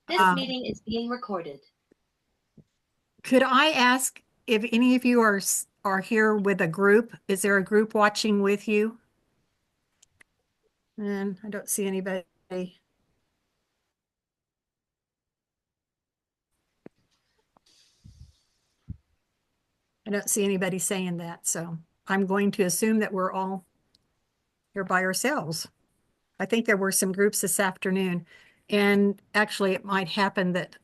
This meeting is being recorded. Could I ask if any of you are here with a group? Is there a group watching with you? And I don't see anybody. I don't see anybody saying that, so I'm going to assume that we're all here by ourselves. I think there were some groups this afternoon, and actually it might happen that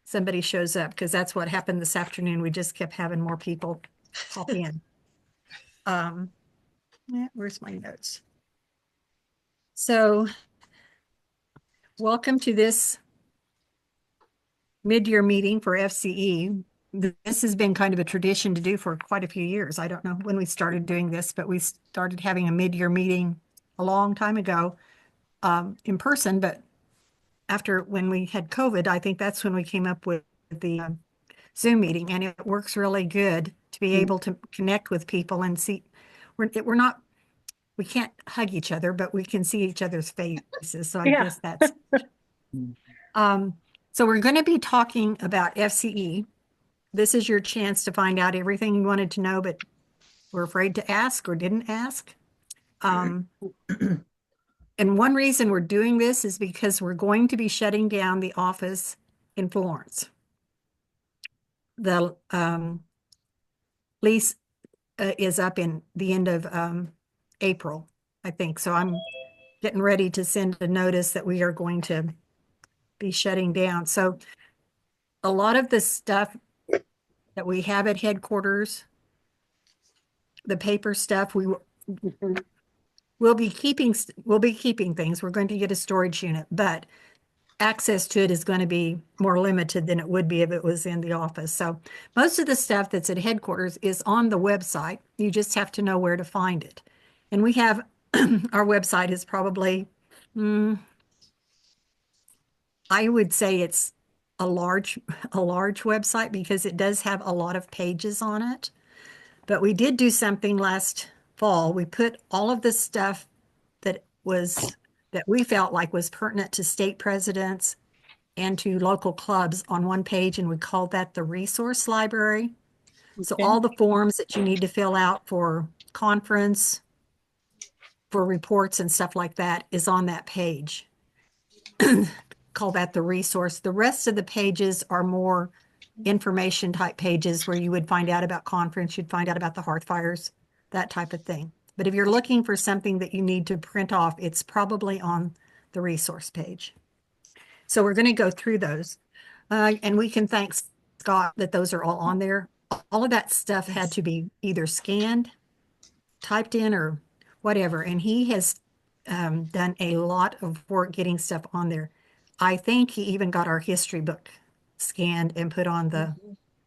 somebody shows up because that's what happened this afternoon. We just kept having more people pop in. Where's my notes? So welcome to this mid-year meeting for FCE. This has been kind of a tradition to do for quite a few years. I don't know when we started doing this, but we started having a mid-year meeting a long time ago in person. But after when we had COVID, I think that's when we came up with the Zoom meeting, and it works really good to be able to connect with people and see. We're not, we can't hug each other, but we can see each other's faces. So I guess that's. So we're going to be talking about FCE. This is your chance to find out everything you wanted to know, but were afraid to ask or didn't ask. And one reason we're doing this is because we're going to be shutting down the office in Florence. The lease is up in the end of April, I think. So I'm getting ready to send a notice that we are going to be shutting down. So a lot of the stuff that we have at headquarters, the paper stuff, we'll be keeping things. We're going to get a storage unit, but access to it is going to be more limited than it would be if it was in the office. So most of the stuff that's at headquarters is on the website. You just have to know where to find it. And we have our website is probably, I would say it's a large website because it does have a lot of pages on it. But we did do something last fall. We put all of the stuff that we felt like was pertinent to state presidents and to local clubs on one page, and we called that the resource library. So all the forms that you need to fill out for conference, for reports and stuff like that is on that page. Call that the resource. The rest of the pages are more information type pages where you would find out about conference, you'd find out about the hearth fires, that type of thing. But if you're looking for something that you need to print off, it's probably on the resource page. So we're going to go through those. And we can thank Scott that those are all on there. All of that stuff had to be either scanned, typed in, or whatever. And he has done a lot of work getting stuff on there. I think he even got our history book scanned and put on the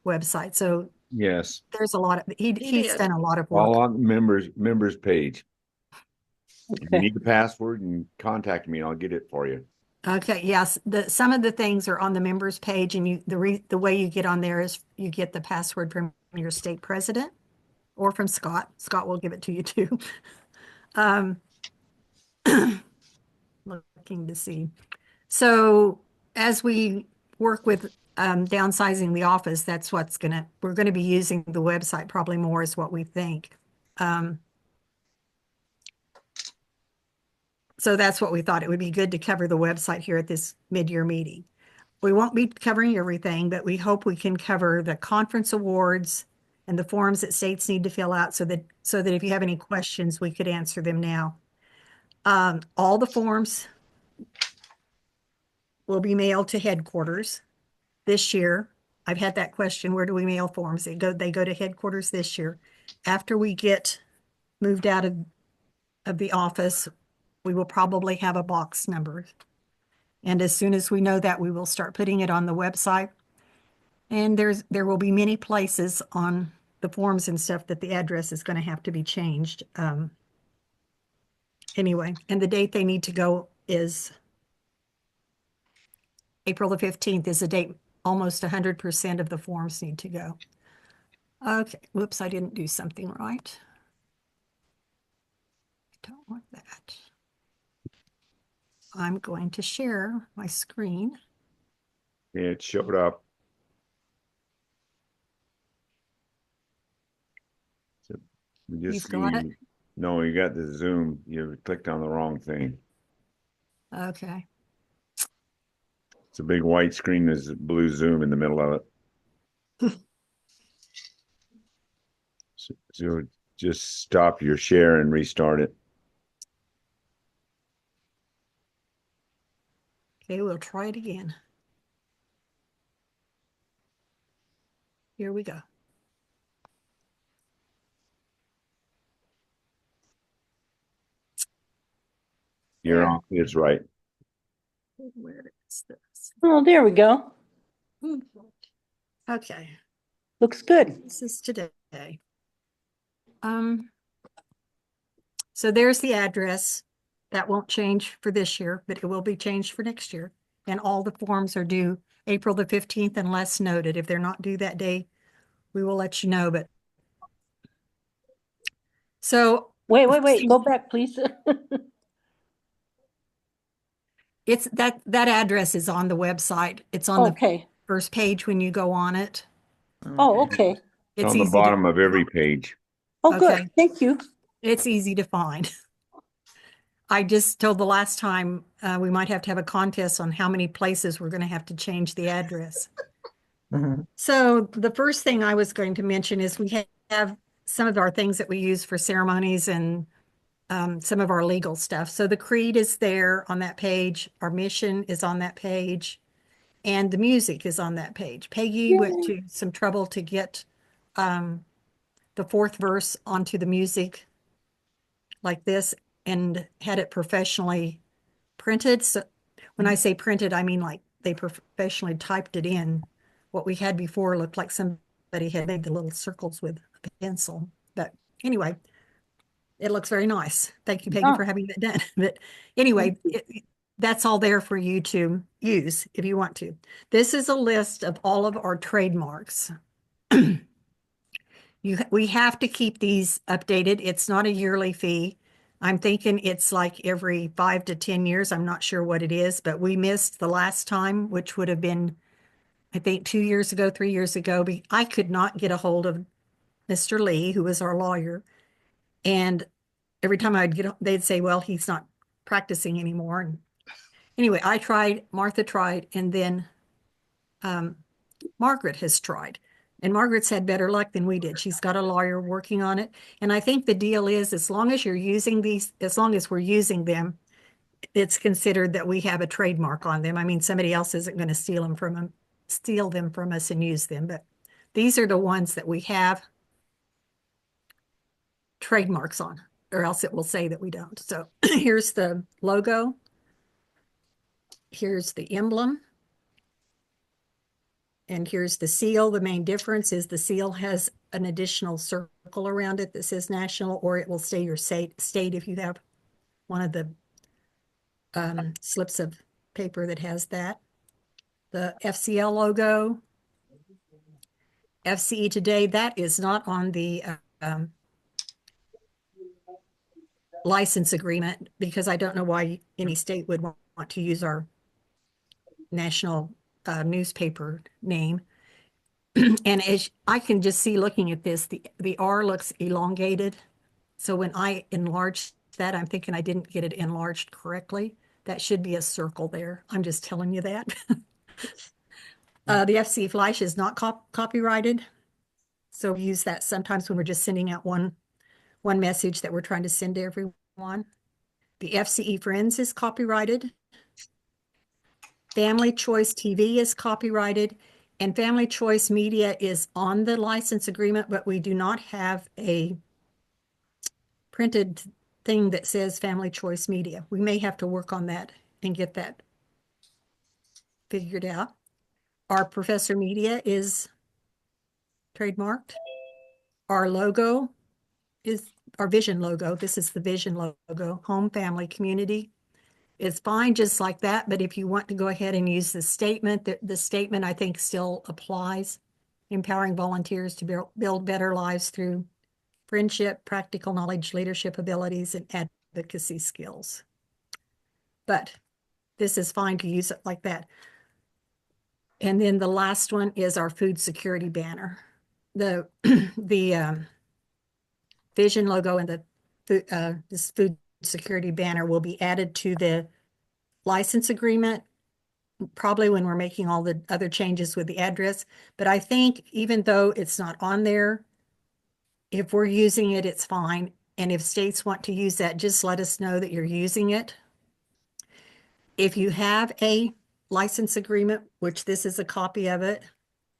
website. So Yes, there's a lot of, he's done a lot of all work. on the members page. If you need the password, and contact me, and I'll get it for you. Okay, yes, some of the things are on the members page, and the way you get on there is you get the password from your state president or from Scott. Scott will give it to you too. Looking to see. So as we work with downsizing the office, that's we're gonna be using the website probably more is what we think. So that's what we thought. It would be good to cover the website here at this mid-year meeting. We won't be covering everything, but we hope we can cover the conference awards and the forms that states need to fill out so that if you have any questions, we could answer them now. All the forms will be mailed to headquarters this year. I've had that question, where do we mail forms? They go to headquarters this year. After we get moved out of the office, we will probably have a box number. And as soon as we know that, we will start putting it on the website. And there will be many places on the forms and stuff that the address is going to have to be changed. Anyway, and the date they need to go is April the 15th is the date almost 100% of the forms need to go. Okay, whoops, I didn't do something right. I don't want that. I'm going to share my screen. It showed up. So we just You've got it? see, no, you got the Zoom. You clicked on the wrong thing. Okay. It's a big white screen. There's a blue Zoom in the middle of it. So just stop your share and restart it. Okay, we'll try it again. Here we go. You're There. on. It's right. Where is this? Oh, there we go. Okay, Looks good. this is today. So there's the address. That won't change for this year, but it will be changed for next year. And all the forms are due April the 15th unless noted. If they're not due that day, we will let you know, but so Wait. Go back, please. it's that address is on the website. It's on the Okay. first page when you go on it. Oh, okay. It's It's on the easy bottom to, of every page. Oh, Okay. good. Thank you. it's easy to find. I just told the last time we might have to have a contest on how many places we're going to have to change the address. So the first thing I was going to mention is we have some of our things that we use for ceremonies and some of our legal stuff. So the creed is there on that page. Our mission is on that page. And the music is on that page. Peggy went to some trouble to get the fourth verse onto the music like this and had it professionally printed. So when I say printed, I mean like they professionally typed it in. What we had before looked like somebody had made the little circles with a pencil. But anyway, it looks very nice. Thank you, Peggy, Ah. for having that done. But anyway, that's all there for you to use if you want to. This is a list of all of our trademarks. We have to keep these updated. It's not a yearly fee. I'm thinking it's like every 5 to 10 years. I'm not sure what it is, but we missed the last time, which would have been, I think, 2 years ago, 3 years ago. I could not get a hold of Mr. Lee, who was our lawyer. And every time they'd say, well, he's not practicing anymore. And anyway, I tried, Martha tried, and then Margaret has tried. And Margaret's had better luck than we did. She's got a lawyer working on it. And I think the deal is as long as you're using these, as long as we're using them, it's considered that we have a trademark on them. I mean, somebody else isn't going to steal them from us and use them. But these are the ones that we have trademarks on, or else it will say that we don't. So here's the logo. Here's the emblem. And here's the seal. The main difference is the seal has an additional circle around it that says national, or it will say your state if you have one of the slips of paper that has that. The FCL logo, FCE today, that is not on the license agreement because I don't know why any state would want to use our national newspaper name. And as I can just see looking at this, the R looks elongated. So when I enlarge that, I'm thinking I didn't get it enlarged correctly. That should be a circle there. I'm just telling you that. The FC Flash is not copyrighted. So we use that sometimes when we're just sending out one message that we're trying to send to everyone. The FCE Friends is copyrighted. Family Choice TV is copyrighted. And Family Choice Media is on the license agreement, but we do not have a printed thing that says Family Choice Media. We may have to work on that and get that figured out. Our Professor Media is trademarked. Our logo is our Vision logo. This is the Vision logo, Home, Family, Community. It's fine just like that, but if you want to go ahead and use the statement, the statement I think still applies. Empowering volunteers to build better lives through friendship, practical knowledge, leadership abilities, and advocacy skills. But this is fine to use it like that. And then the last one is our food security banner. The vision logo and this food security banner will be added to the license agreement, probably when we're making all the other changes with the address. But I think even though it's not on there, if we're using it, it's fine. And if states want to use that, just let us know that you're using it. If you have a license agreement, which this is a copy of it,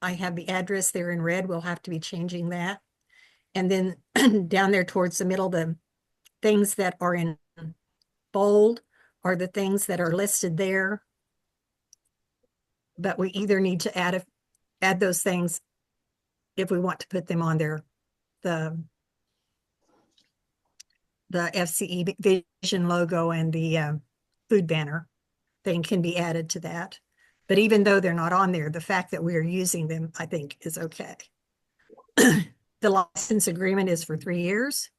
I have the address there in red. We'll have to be changing that. And then down there towards the middle, the things that are in bold are the things that are listed there. But we either need to add those things if we want to put them on there. The FCE vision logo and the food banner thing can be added to that. But even though they're not on there, the fact that we are using them, I think, is okay. The license agreement is for 3 years.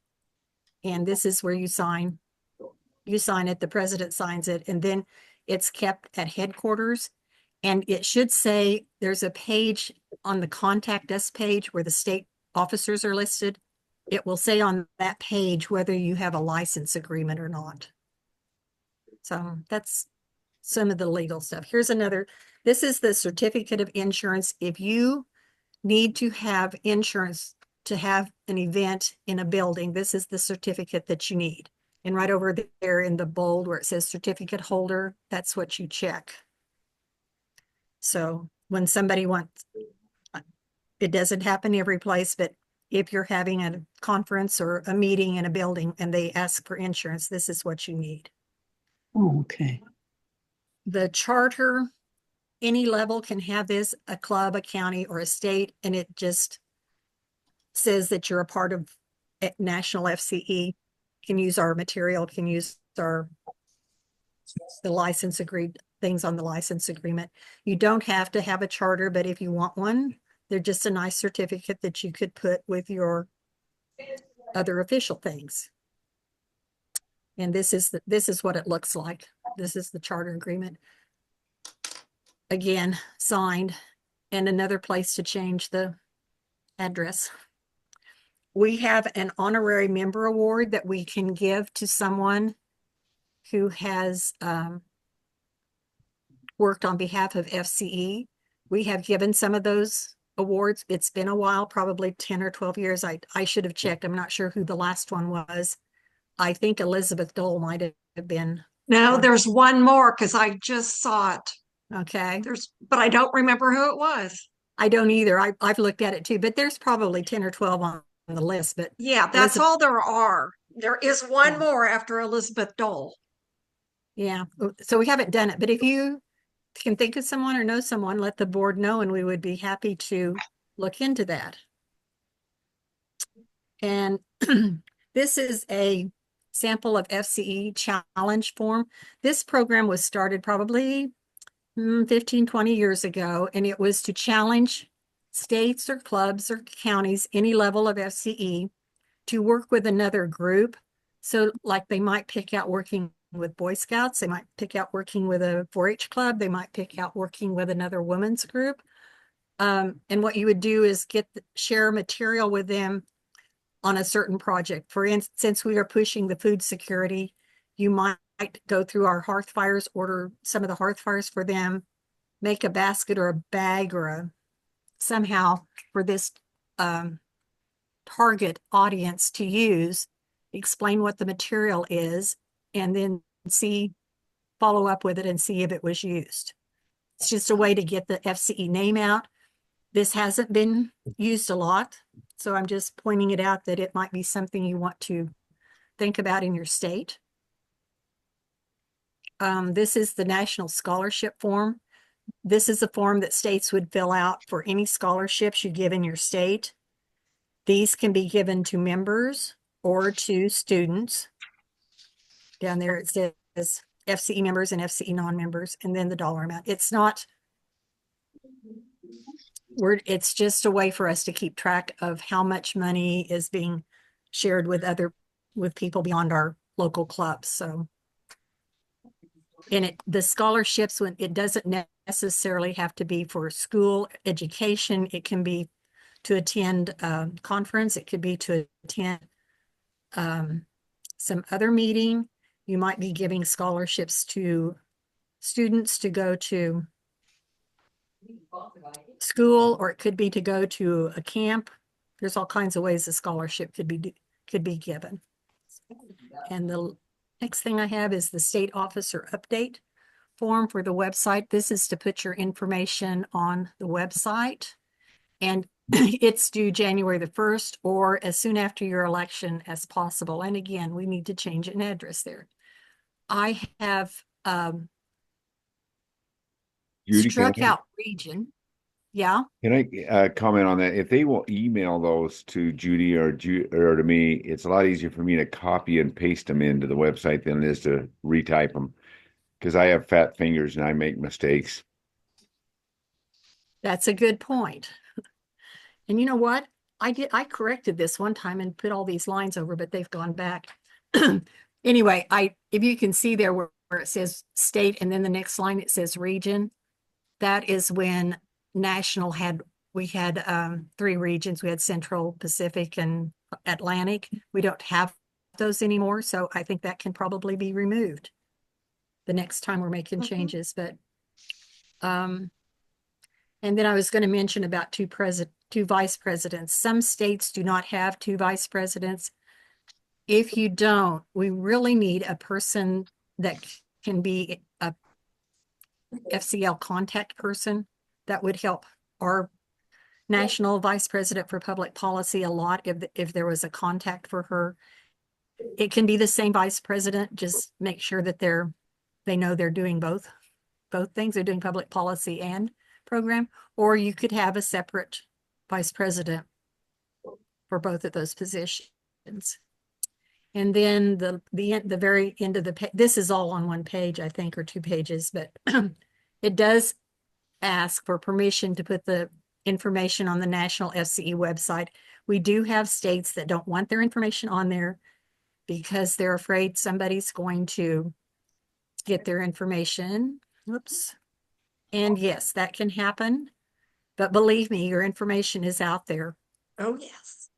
And this is where you sign it, the president signs it, and then it's kept at headquarters. And it should say, there's a page on the contact us page where the state officers are listed. It will say on that page whether you have a license agreement or not. So that's some of the legal stuff. Here's another, this is the certificate of insurance. If you need to have insurance to have an event in a building, this is the certificate that you need. And right over there in the bold where it says certificate holder, that's what you check. So when somebody wants, it doesn't happen every place, but if you're having a conference or a meeting in a building and they ask for insurance, this is what you need. Oh, okay. The charter, any level can have this, a club, a county, or a state, and it just says that you're a part of national FCE, can use our material, can use the license agreed things on the license agreement. You don't have to have a charter, but if you want one, they're just a nice certificate that you could put with your other official things. And this is what it looks like. This is the charter agreement. Again, signed, and another place to change the address. We have an honorary member award that we can give to someone who has worked on behalf of FCE. We have given some of those awards. It's been a while, probably 10 or 12 years. I should have checked. I'm not sure who the last one was. I think Elizabeth Dole might have been. No, there's one more because I just saw it. Okay. But I don't remember who it was. I don't either. I've looked at it too, but there's probably 10 or 12 on the list. But yeah, that's all there are. There is one Yeah. more after Elizabeth Dole. Yeah, so we haven't done it, but if you can think of someone or know someone, let the board know, and we would be happy to look into that. And this is a sample of FCE challenge form. This program was started probably 15, 20 years ago, and it was to challenge states or clubs or counties, any level of FCE, to work with another group. So like they might pick out working with Boy Scouts, they might pick out working with a 4-H club, they might pick out working with another women's group. And what you would do is share material with them on a certain project. For instance, since we are pushing the food security, you might go through our hearth fires, order some of the hearth fires for them, make a basket or a bag or somehow for this target audience to use, explain what the material is, and then follow up with it and see if it was used. It's just a way to get the FCE name out. This hasn't been used a lot, so I'm just pointing it out that it might be something you want to think about in your state. This is the National Scholarship Form. This is a form that states would fill out for any scholarships you give in your state. These can be given to members or to students. Down there it says FCE members and FCE non-members, and then the dollar amount. It's just a way for us to keep track of how much money is being shared with people beyond our local clubs. So, and the scholarships, when it doesn't necessarily have to be for school education. It can be to attend a conference. It could be to attend some other meeting. You might be giving scholarships to students to go to school, or it could be to go to a camp. There's all kinds of ways a scholarship could be given. And the next thing I have is the state officer update form for the website. This is to put your information on the website. And it's due January the 1st or as soon after your election as possible. And again, we need to change an address there. I have Judy, struck out region. Yeah. can I comment on that? If they will email those to Judy or to me, it's a lot easier for me to copy and paste them into the website than it is to retype them. Because I have fat fingers and I make mistakes. That's a good point. And you know what? I corrected this one time and put all these lines over, but they've gone back. Anyway, if you can see there where it says state and then the next line it says region, that is when national we had 3 regions. We had Central, Pacific, and Atlantic. We don't have those anymore, so I think that can probably be removed the next time we're making changes. But and then I was going to mention about two vice presidents. Some states do not have 2 vice presidents. If you don't, we really need a person that can be a FCL contact person. That would help our national vice president for public policy a lot if there was a contact for her. It can be the same vice president, just make sure that they know they're doing both things. They're doing public policy and program, or you could have a separate vice president for both of those positions. And then the very end of the page, this is all on one page, I think, or 2 pages, but it does ask for permission to put the information on the National FCE website. We do have states that don't want their information on there because they're afraid somebody's going to get their information. Whoops. And yes, that can happen. But believe me, your information is out there. Oh, yes.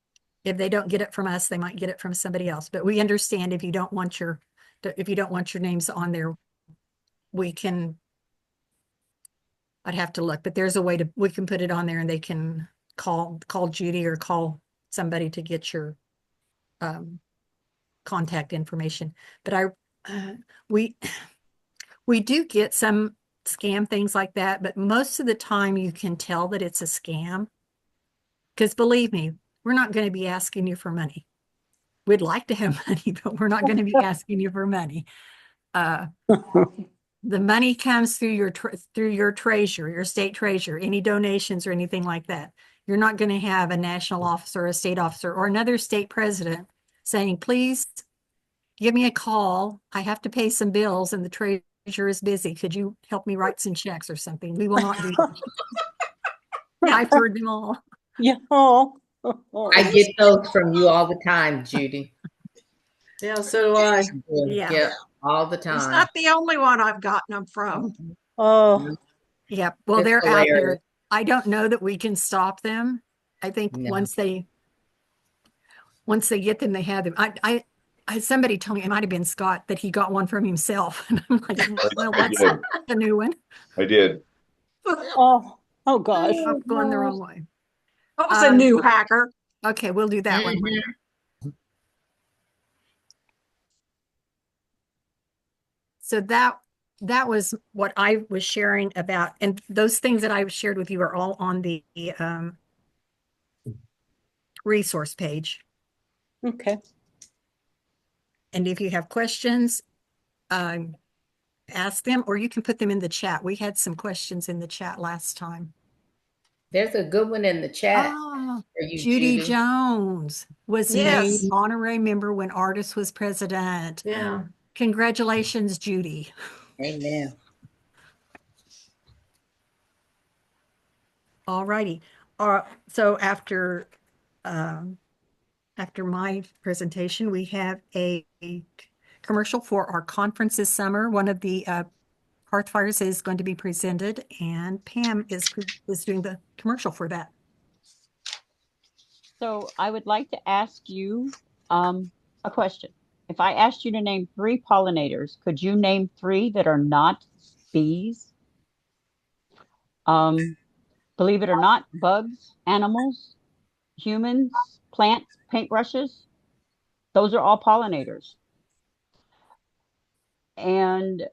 If they don't get it from us, they might get it from somebody else. But we understand if you don't want your names on there, I'd have to look, but there's a way we can put it on there and they can call Judy or call somebody to get your contact information. But we do get some scam things like that, but most of the time you can tell that it's a scam. Because believe me, we're not going to be asking you for money. We'd like to have money, but we're not going to be asking you for money. The money comes through your treasurer, your state treasurer, any donations or anything like that. You're not going to have a national officer, a state officer, or another state president saying, please give me a call. I have to pay some bills and the treasurer is busy. Could you help me write some checks or something? We will not do that. I've heard them all. Yeah. Oh. I get those from you all the time, Judy. Yeah, so do I. Yeah. Yep, all the It's time. not the only one I've gotten them from. Oh. Yeah. Well, It's they're out there. hilarious. I don't know that we can stop them. I think No. once they get them, they have them. I somebody told me, it might have been Scott, that he got one from himself. And I'm like, well, I that's did. a new one. I did. Oh. Oh gosh. I'm going the wrong way. That was a new hacker. Okay, we'll do that one Mhm. later. So that was what I was sharing about, and those things that I shared with you are all on the resource page. Okay. And if you have questions, ask them, or you can put them in the chat. We had some questions in the chat last time. There's a good one in the chat Oh, for you, Judy Judy. Jones was Yes. made honorary member when Artis was president. Yeah. Congratulations, Judy. Amen. All righty. So after my presentation, we have a commercial for our conference this summer. One of the Hearth Fires is going to be presented, and Pam is doing the commercial for that. So I would like to ask you a question. If I asked you to name 3 pollinators, could you name 3 that are not bees? Believe it or not, bugs, animals, humans, plants, paintbrushes, those are all pollinators. And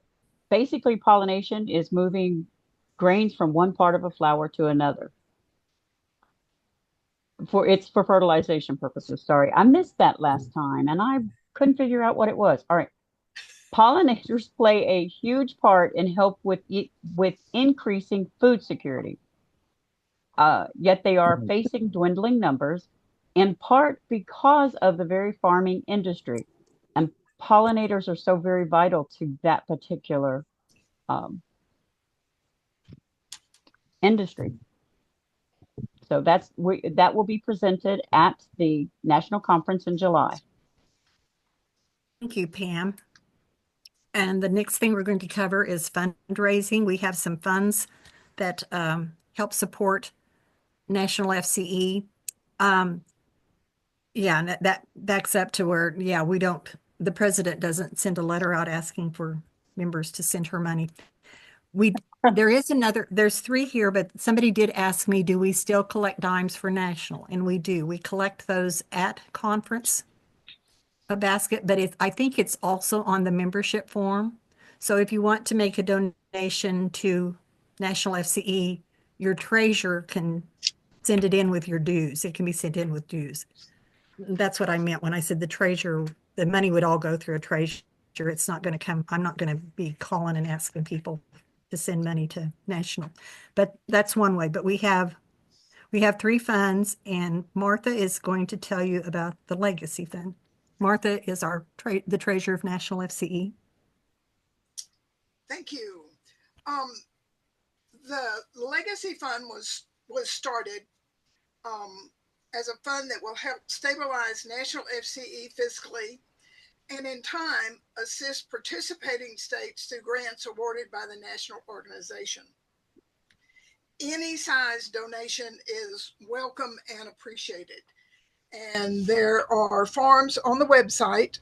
basically, pollination is moving grains from one part of a flower to another. For fertilization purposes. Sorry, I missed that last time and I couldn't figure out what it was. All right. Pollinators play a huge part in help with increasing food security. Yet they are facing dwindling numbers, in part because of the very farming industry. And pollinators are so very vital to that particular industry. So that will be presented at the national conference in July. Thank you, Pam. And the next thing we're going to cover is fundraising. We have some funds that help support National FCE. Yeah, and that backs up to where, yeah, the president doesn't send a letter out asking for members to send her money. There's 3 here, but somebody did ask me, do we still collect dimes for National? And we do. We collect those at conference, a basket, but I think it's also on the membership form. So if you want to make a donation to National FCE, your treasurer can send it in with your dues. It can be sent in with dues. That's what I meant when I said the money would all go through a treasurer. It's not going to come, I'm not going to be calling and asking people to send money to National. But that's one way. But we have 3 funds, and Martha is going to tell you about the Legacy Fund. Martha is the treasurer of National FCE. Thank you. The Legacy Fund was started as a fund that will help stabilize National FCE fiscally and in time assist participating states through grants awarded by the national organization. Any size donation is welcome and appreciated. And there are forms on the website,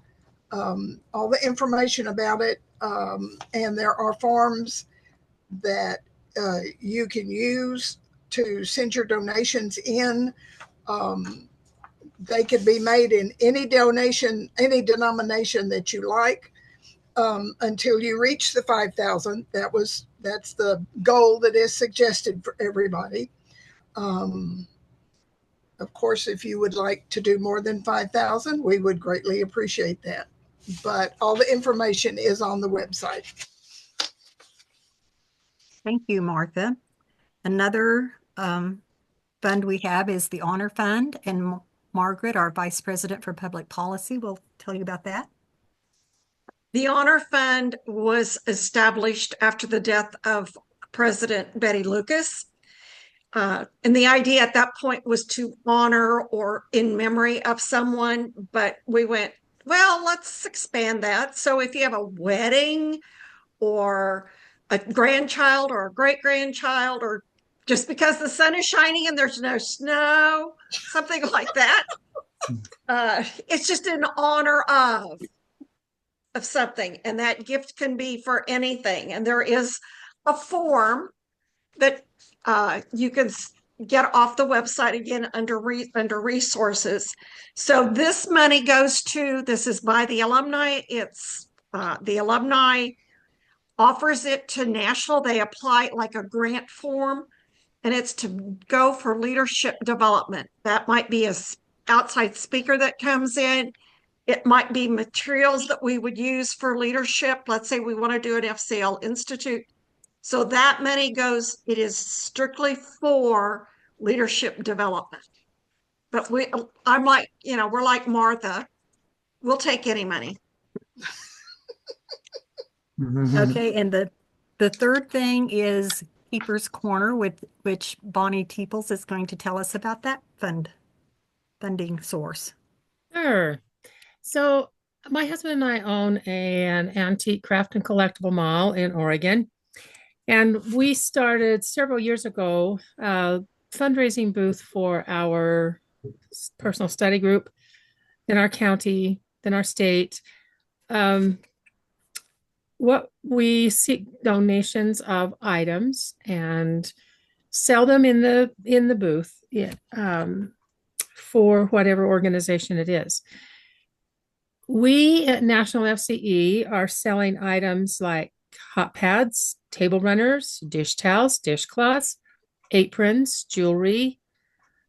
all the information about it, and there are forms that you can use to send your donations in. They could be made in any denomination that you like, until you reach the 5,000. That's the goal that is suggested for everybody. Of course, if you would like to do more than 5,000, we would greatly appreciate that. But all the information is on the website. Thank you, Martha. Another fund we have is the Honor Fund, and Margaret, our Vice President for Public Policy, will tell you about that. The Honor Fund was established after the death of President Betty Lucas. And the idea at that point was to honor or in memory of someone, but we went, well, let's expand that. So if you have a wedding or a grandchild or a great-grandchild, or just because the sun is shining and there's no snow, something like that. It's just in honor of something, and that gift can be for anything. And there is a form that you can get off the website again under resources. So this money goes to, this is by the alumni. It's the alumni offers it to National. They apply like a grant form, and it's to go for leadership development. That might be an outside speaker that comes in. It might be materials that we would use for leadership. Let's say we want to do an FCL Institute. So that money goes, it is strictly for leadership development. But I'm like, we're like Martha. We'll take any money. Okay, and the third thing is Keeper's Corner, with which Bonnie Teeples is going to tell us about that funding source. Sure. So my husband and I own an antique craft and collectible mall in Oregon. And we started several years ago a fundraising booth for our personal study group, then our county, then our state. What we seek donations of items and sell them in the booth, for whatever organization it is. We at National FCE are selling items like hot pads, table runners, dish towels, dishcloths, aprons, jewelry.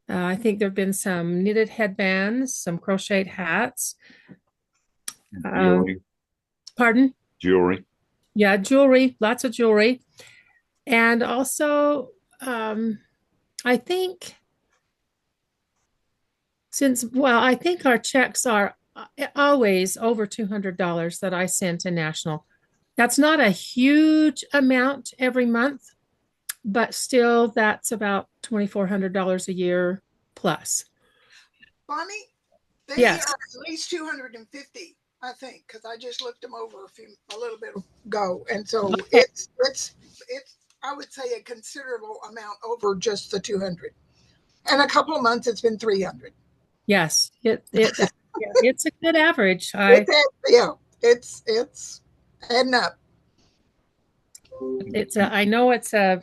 I think there have been some knitted headbands, some crocheted hats. Jewelry. Pardon? Jewelry. Yeah, jewelry, lots of jewelry. And also, I think I think our checks are always over $200 that I send to National. That's not a huge amount every month, but still that's about $2,400 a year plus. Bonnie, they Yes. are at least 250, I think, because I just looked them over a little bit ago, and so Okay. it's I would say a considerable amount over just the 200. And a couple of months, it's been 300. Yes, it's a good average. It's adding up. I know it's a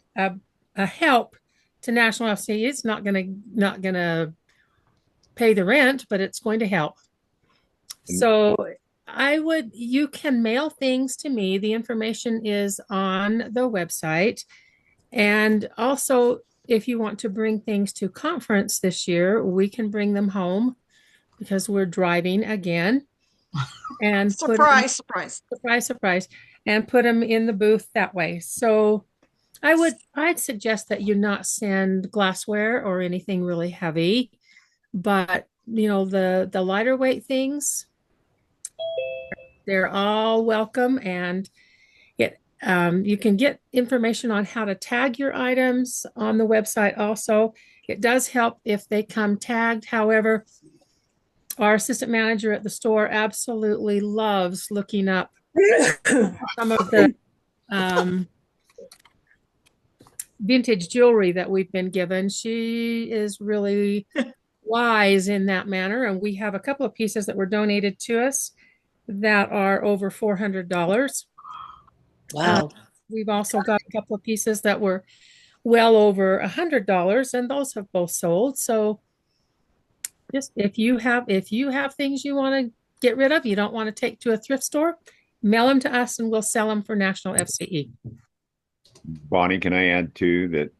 help to National FC. It's not gonna pay the rent, but it's going to help. So you can mail things to me. The information is on the website. And also, if you want to bring things to conference this year, we can bring them home because we're driving again. And surprise, and put them in the booth that way. So I'd suggest that you not send glassware or anything really heavy, but the lighter weight things, they're all welcome. And you can get information on how to tag your items on the website also. It does help if they come tagged. However, our assistant manager at the store absolutely loves looking up some of the vintage jewelry that we've been given. She is really wise in that manner. And we have a couple of pieces that were donated to us that are over $400. Wow. We've also got a couple of pieces that were well over $100, and those have both sold. So just if you have things you want to get rid of, you don't want to take to a thrift store, mail them to us and we'll sell them for National FCE. Bonnie, can I add too that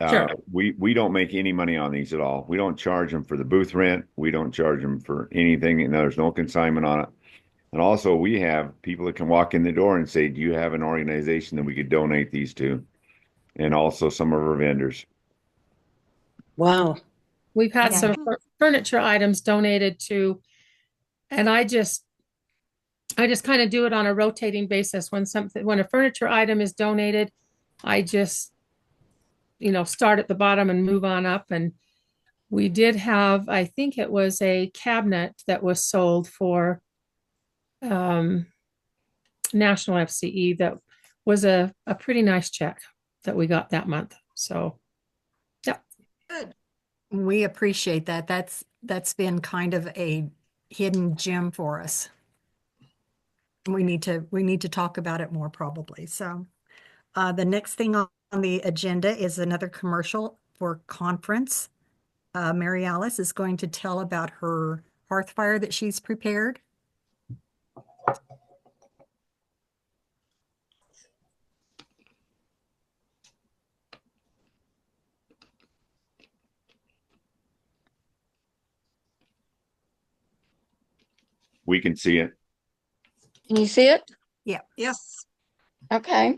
Sure. we don't make any money on these at all. We don't charge them for the booth rent. We don't charge them for anything, and there's no consignment on it. And also, we have people that can walk in the door and say, "Do you have an organization that we could donate these to?" And also some of our vendors. Wow. We've had some furniture items donated to, and I just kind of do it on a rotating basis. When a furniture item is donated, I just start at the bottom and move on up. And we did have, I think it was a cabinet that was sold for National FCE that was a pretty nice check that we got that month. So yeah. Good. We appreciate that. That's been kind of a hidden gem for us. We need to talk about it more probably. So the next thing on the agenda is another commercial for conference. Mary Alice is going to tell about her hearth fire that she's prepared. We can see it. Can you see it? Yeah. Yes. Okay.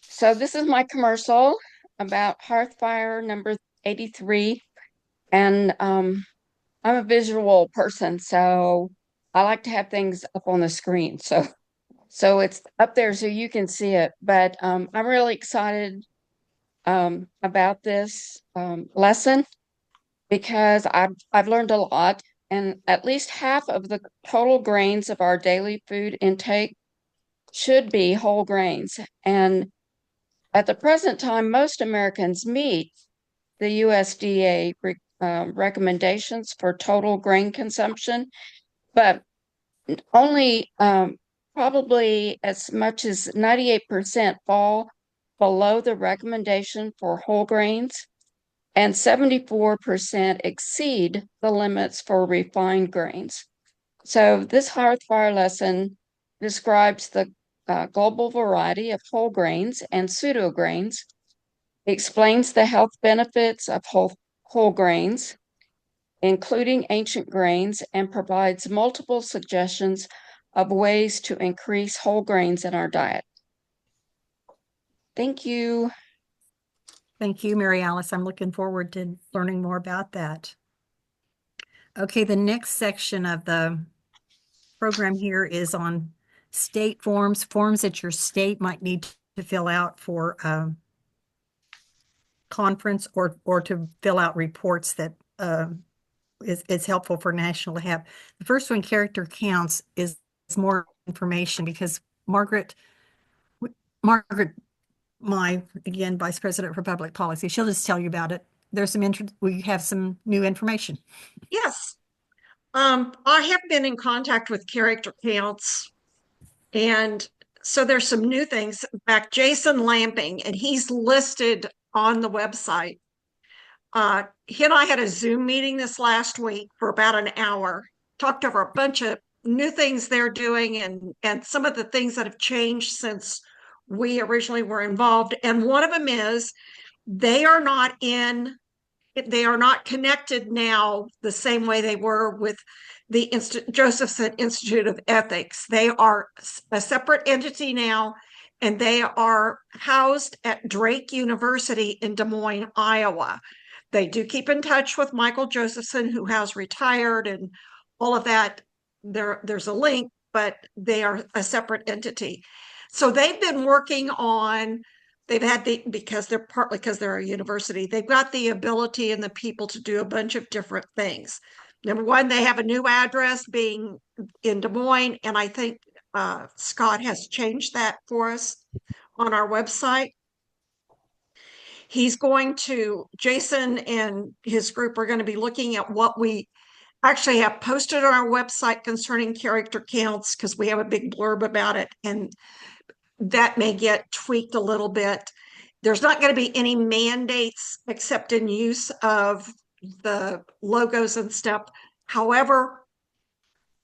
So this is my commercial about Hearthfire number 83. And I'm a visual person, so I like to have things up on the screen. So it's up there so you can see it. But I'm really excited about this lesson because I've learned a lot, and at least half of the total grains of our daily food intake should be whole grains. And at the present time, most Americans meet the USDA recommendations for total grain consumption, but only probably as much as 98% fall below the recommendation for whole grains, and 74% exceed the limits for refined grains. So this hearth fire lesson describes the global variety of whole grains and pseudo grains, explains the health benefits of whole grains, including ancient grains, and provides multiple suggestions of ways to increase whole grains in our diet. Thank you. Thank you, Mary Alice. I'm looking forward to learning more about that. Okay, the next section of the program here is on state forms, forms that your state might need to fill out for conference or to fill out reports that is helpful for national to have. The first one, character counts, is more information because Margaret, my, again, Vice President for Public Policy, she'll just tell you about it. There's some we have some new information. Yes. I have been in contact with character counts, and so there's some new things. In fact, Jason Lamping, and he's listed on the website. He and I had a Zoom meeting this last week for about an hour, talked over a bunch of new things they're doing and some of the things that have changed since we originally were involved. And one of them is they are not connected now the same way they were with the Josephson Institute of Ethics. They are a separate entity now, and they are housed at Drake University in Des Moines, Iowa. They do keep in touch with Michael Josephson, who has retired, and all of that. There's a link, but they are a separate entity. So they've been working on, because they're a university, they've got the ability and the people to do a bunch of different things. Number one, they have a new address being in Des Moines, and I think Scott has changed that for us on our website. Jason and his group are going to be looking at what we actually have posted on our website concerning character counts, because we have a big blurb about it, and that may get tweaked a little bit. There's not going to be any mandates except in use of the logos and stuff. However,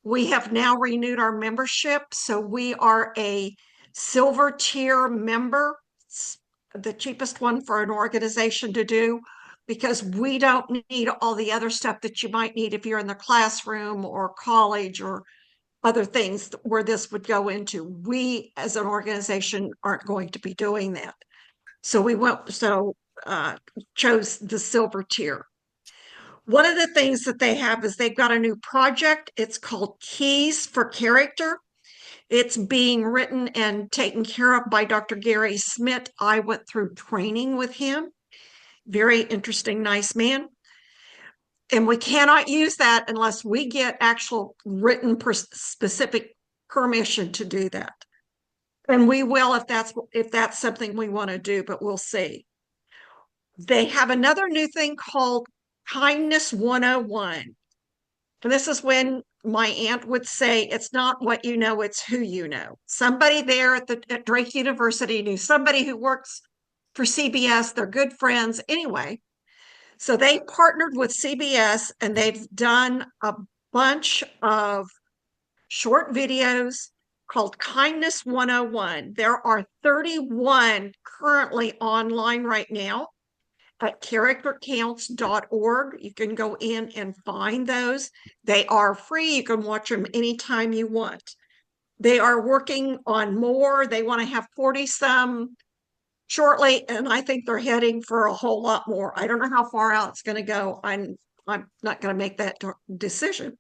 we have now renewed our membership, so we are a silver tier member. It's the cheapest one for an organization to do, because we don't need all the other stuff that you might need if you're in the classroom or college or other things where this would go into. We as an organization aren't going to be doing that. So chose the silver tier. One of the things that they have is they've got a new project. It's called Keys for Character. It's being written and taken care of by Dr. Gary Smith. I went through training with him. Very interesting, nice man. And we cannot use that unless we get actual written specific permission to do that. And we will if that's something we want to do, but we'll see. They have another new thing called Kindness 101. And this is when my aunt would say, it's not what you know, it's who you know. Somebody there at Drake University knew somebody who works for CBS. They're good friends. Anyway, so they partnered with CBS, and they've done a bunch of short videos called Kindness 101. There are 31 currently online right now at charactercounts.org. You can go in and find those. They are free. You can watch them anytime you want. They are working on more. They want to have 40 some shortly, and I think they're heading for a whole lot more. I don't know how far out it's going to go. I'm not going to make that decision.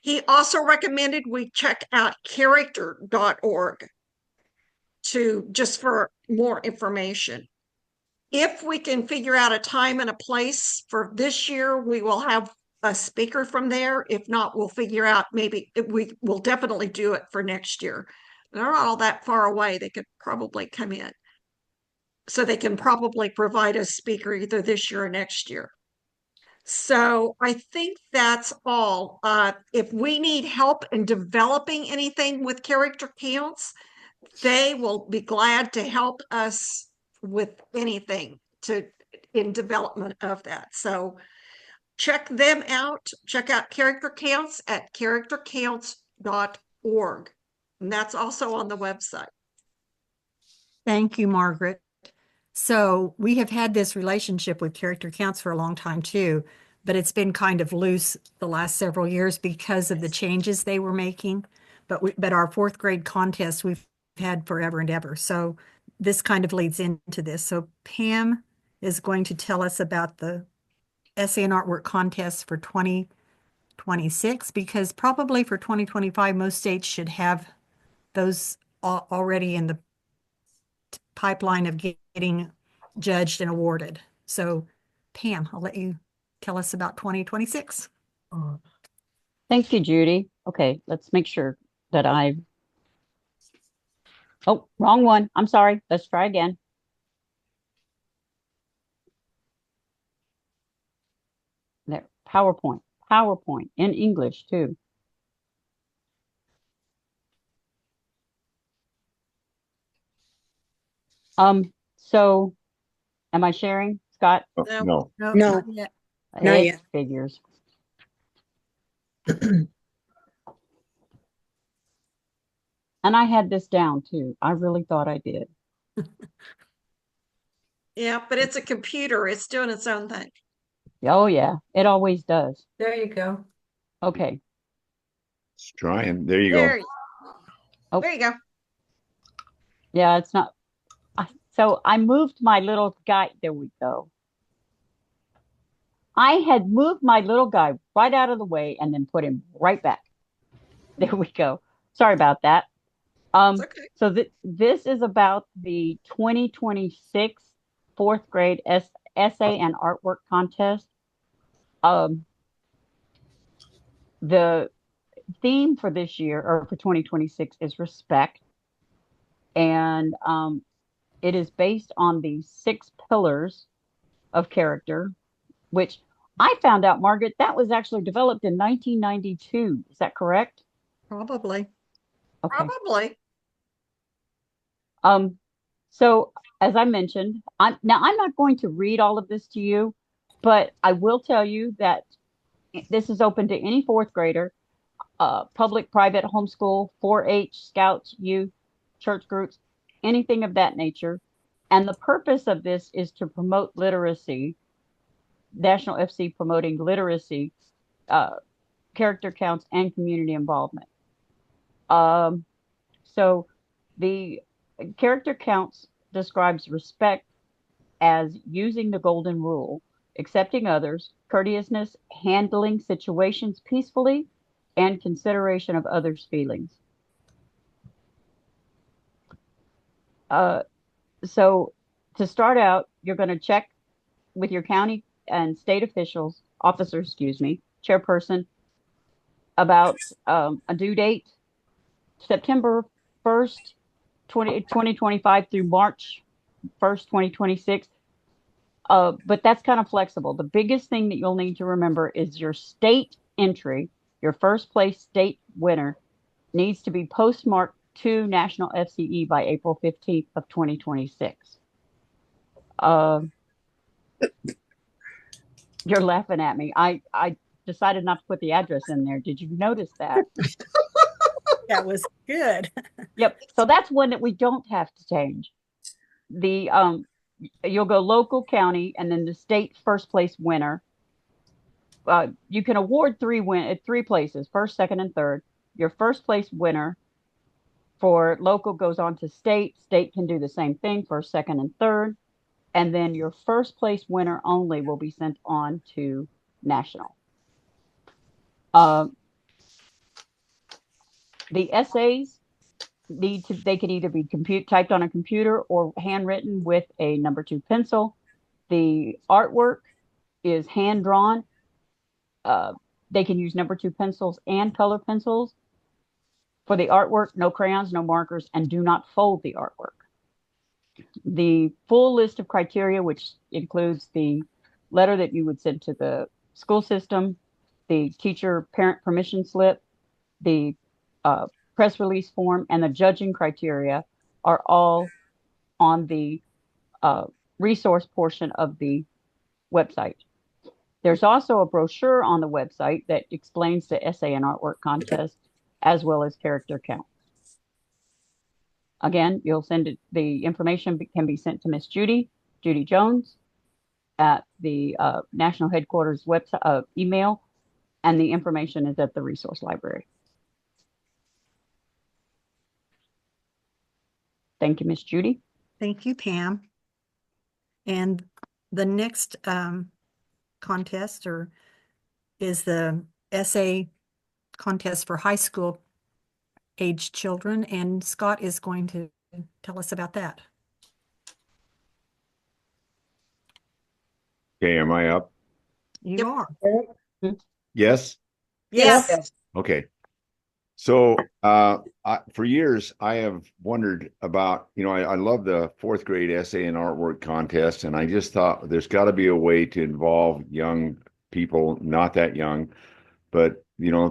He also recommended we check out character.org just for more information. If we can figure out a time and a place for this year, we will have a speaker from there. If not, we'll figure out, maybe we will definitely do it for next year. They're not all that far away. They could probably come in. So they can probably provide a speaker either this year or next year. So I think that's all. If we need help in developing anything with character counts, they will be glad to help us with anything in development of that. So check them out. Check out character counts at charactercounts.org. And that's also on the website. Thank you, Margaret. So we have had this relationship with character counts for a long time too, but it's been kind of loose the last several years because of the changes they were making. But our fourth grade contest we've had forever and ever. So this kind of leads into this. So Pam is going to tell us about the essay and artwork contest for 2026, because probably for 2025, most states should have those already in the pipeline of getting judged and awarded. So Pam, I'll let you tell us about 2026. Thank you, Judy. Okay, let's make sure that oh, wrong one. I'm sorry. Let's try again. There, PowerPoint in English too. So am I sharing, Scott? Oh, no. No, No. not yet. Not It yet. figures. And I had this down too. I really thought I did. Yeah, but it's a computer. It's doing its own thing. Oh yeah, it always does. There you go. Okay. It's trying. There you There, go. Oh. there you go. Yeah, it's not. So I moved my little guy. There we go. I had moved my little guy right out of the way and then put him right back. There we go. Sorry about that. It's okay. So this is about the 2026 fourth grade essay and artwork contest. The theme for this year, or for 2026, is respect. And it is based on the 6 pillars of character, which I found out, Margaret, that was actually developed in 1992. Is that correct? Probably. Okay. Probably. So as I mentioned, I'm not going to read all of this to you, but I will tell you that this is open to any fourth grader, public, private, homeschool, 4-H, scouts, youth, church groups, anything of that nature. And the purpose of this is to promote literacy, National FC promoting literacy, character counts, and community involvement. So the character counts describes respect as using the golden rule, accepting others, courteousness, handling situations peacefully, and consideration of others' feelings. So to start out, you're going to check with your county and state officers, chairperson, about a due date, September 1st, 2025 through March 1st, 2026. But that's kind of flexible. The biggest thing that you'll need to remember is your state entry, your first place state winner, needs to be postmarked to National FCE by April 15th of 2026. You're laughing at me. I decided not to put the address in there. Did you notice that? That was good. Yep. So that's one that we don't have to change. The you'll go local, county, and then the state first place winner. You can award three places, first, second, and third. Your first place winner for local goes on to state. State can do the same thing, first, second, and third. And then your first place winner only will be sent on to national. The essays they can either be typed on a computer or handwritten with a number 2 pencil. The artwork is hand drawn. They can use number 2 pencils and color pencils. For the artwork, no crayons, no markers, and do not fold the artwork. The full list of criteria, which includes the letter that you would send to the school system, the teacher parent permission slip, the press release form, and the judging criteria are all on the resource portion of the website. There's also a brochure on the website that explains the essay and artwork contest as well as character count. Again, you'll send it, the information can be sent to Miss Judy Jones at the national headquarters website email, and the information is at the resource library. Thank you, Miss Judy. Thank you, Pam. And the next contest is the essay contest for high school age children, and Scott is going to tell us about that. Okay, am I up? You are. Yes? Yes. Okay. So for years, I have wondered about, I love the fourth grade essay and artwork contest, and I just thought there's got to be a way to involve young people, not that young, but,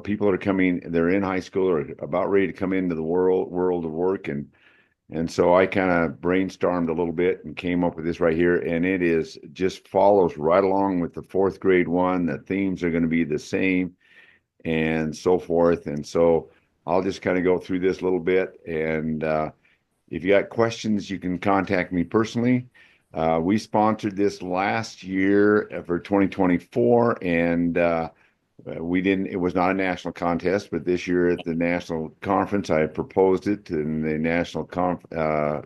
people that are coming, they're in high school or about ready to come into the world of work. And so I kind of brainstormed a little bit and came up with this right here, and it just follows right along with the fourth grade one. The themes are going to be the same and so forth. And so I'll just kind of go through this a little bit. And if you got questions, you can contact me personally. We sponsored this last year for 2024, and it was not a national contest, but this year at the national conference, I proposed it and the national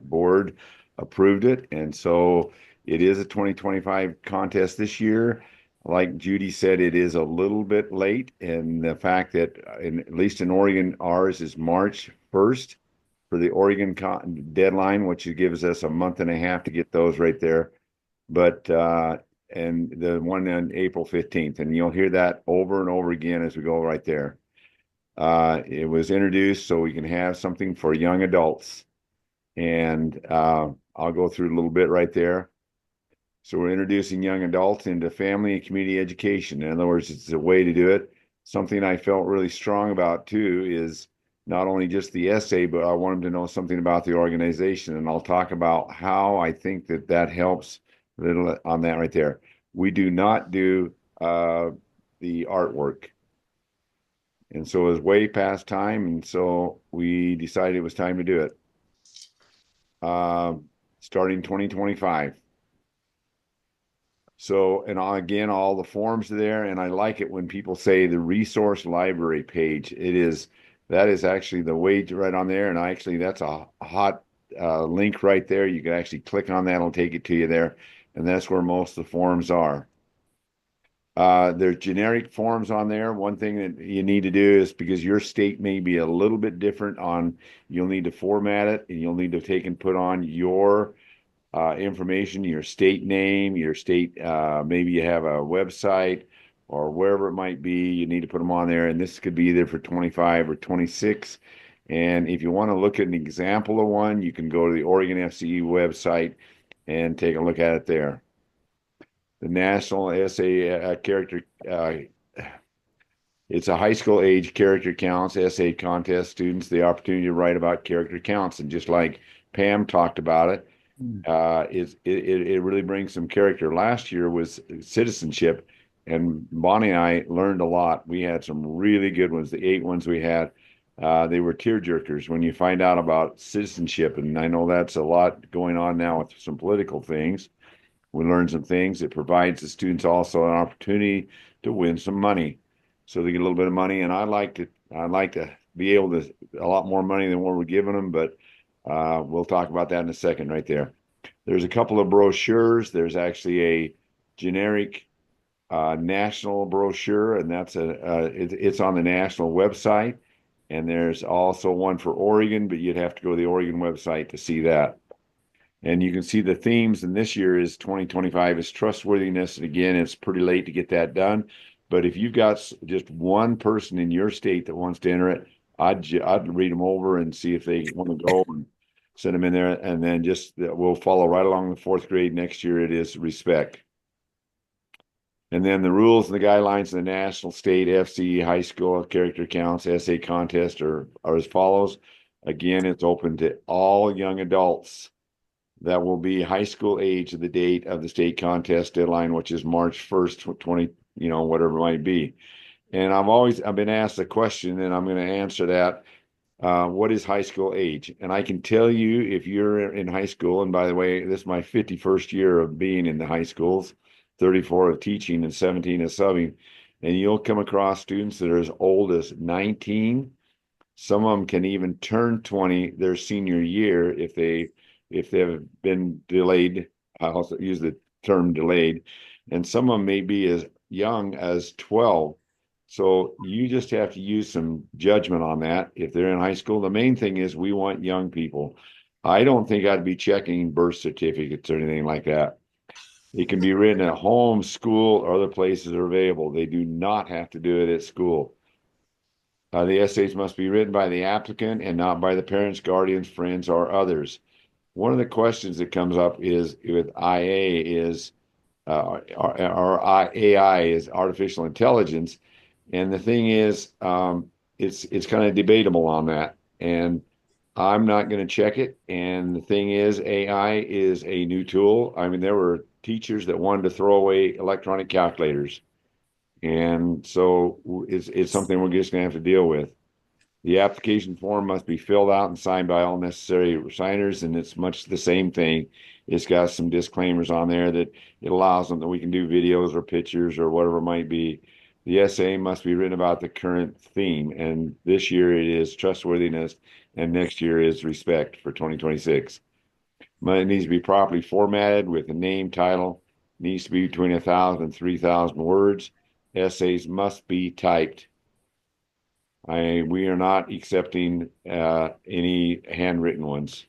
board approved it. And so it is a 2025 contest this year. Like Judy said, it is a little bit late, and the fact that at least in Oregon, ours is March 1st for the Oregon deadline, which gives us a month and a half to get those right there. But and the one on April 15th, and you'll hear that over and over again as we go right there. It was introduced so we can have something for young adults, and I'll go through a little bit right there. So we're introducing young adults into family and community education. In other words, it's a way to do it. Something I felt really strong about too is not only just the essay, but I want them to know something about the organization. And I'll talk about how I think that helps on that right there. We do not do the artwork. And so it was way past time. And so we decided it was time to do it. Starting 2025. So, and again, all the forms are there, and I like it when people say the resource library page. That is actually the way to right on there, and that's a hot link right there. You can actually click on that; it'll take it to you there, and that's where most of the forms are. There's generic forms on there. One thing that you need to do is, because your state may be a little bit different you'll need to format it, and you'll need to take and put on your information, your state name, your state, maybe you have a website or wherever it might be, you need to put them on there. And this could be either for 25 or 26. And if you want to look at an example of one, you can go to the Oregon FCE website and take a look at it there. The National Essay Character, it's a high school age character counts essay contest. Students the opportunity to write about character counts. And just like Pam talked about it, it really brings some character. Last year was citizenship, and Bonnie and I learned a lot. We had some really good ones. The 8 ones we had, they were tearjerkers when you find out about citizenship. And I know that's a lot going on now with some political things. We learned some things. It provides the students also an opportunity to win some money, so they get a little bit of money. And I'd like to be able to a lot more money than what we're giving them, but we'll talk about that in a second right there. There's a couple of brochures. There's actually a generic national brochure, and it's on the national website. And there's also one for Oregon, but you'd have to go to the Oregon website to see that. And you can see the themes, and this year is 2025 is trustworthiness. And again, it's pretty late to get that done. But if you've got just one person in your state that wants to enter it, I'd read them over and see if they want to go and send them in there, and then just we'll follow right along the fourth grade. Next year it is respect. And then the rules and the guidelines of the national, state, FCE, high school character counts, essay contest are as follows. Again, it's open to all young adults that will be high school age at the date of the state contest deadline, which is March 1st, 20, whatever it might be. And I've been asked a question, and I'm going to answer that. What is high school age? And I can tell you, if you're in high school, and by the way, this is my 51st year of being in the high schools, 34 of teaching and 17 of subbing, and you'll come across students that are as old as 19. Some of them can even turn 20 their senior year if they've been delayed. I also use the term delayed, and some of them may be as young as 12. So you just have to use some judgment on that. If they're in high school, the main thing is we want young people. I don't think I'd be checking birth certificates or anything like that. It can be written at home, school, or other places are available. They do not have to do it at school. The essays must be written by the applicant and not by the parents, guardians, friends, or others. One of the questions that comes up is with IA is, or AI is artificial intelligence. And the thing is, it's kind of debatable on that. And I'm not going to check it. And the thing is, AI is a new tool. I mean, there were teachers that wanted to throw away electronic calculators. And so it's something we're just going to have to deal with. The application form must be filled out and signed by all necessary signers, and it's much the same thing. It's got some disclaimers on there that it allows them that we can do videos or pictures or whatever it might be. The essay must be written about the current theme, and this year it is trustworthiness, and next year is respect for 2026. It needs to be properly formatted with a name, title, needs to be between 1,000 and 3,000 words. Essays must be typed. We are not accepting any handwritten ones.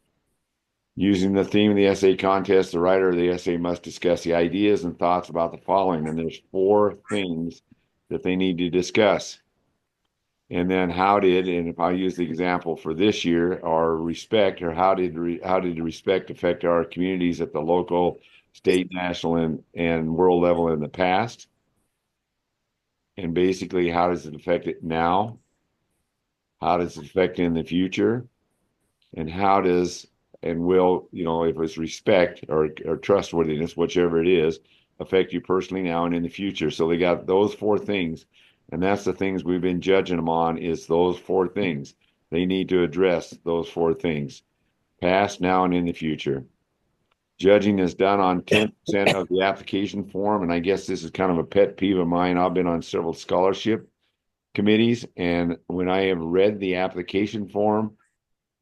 Using the theme of the essay contest, the writer of the essay must discuss the ideas and thoughts about the following. And there's 4 things that they need to discuss. And then and if I use the example for this year, our respect, or how did respect affect our communities at the local, state, national, and world level in the past? And basically, how does it affect it now? How does it affect in the future? And how does and will, if it's respect or trustworthiness, whichever it is, affect you personally now and in the future? So they got those 4 things. And that's the things we've been judging them on, is those 4 things. They need to address those 4 things, past, now, and in the future. Judging is done on 10% of the application form. And I guess this is kind of a pet peeve of mine. I've been on several scholarship committees, and when I have read the application form,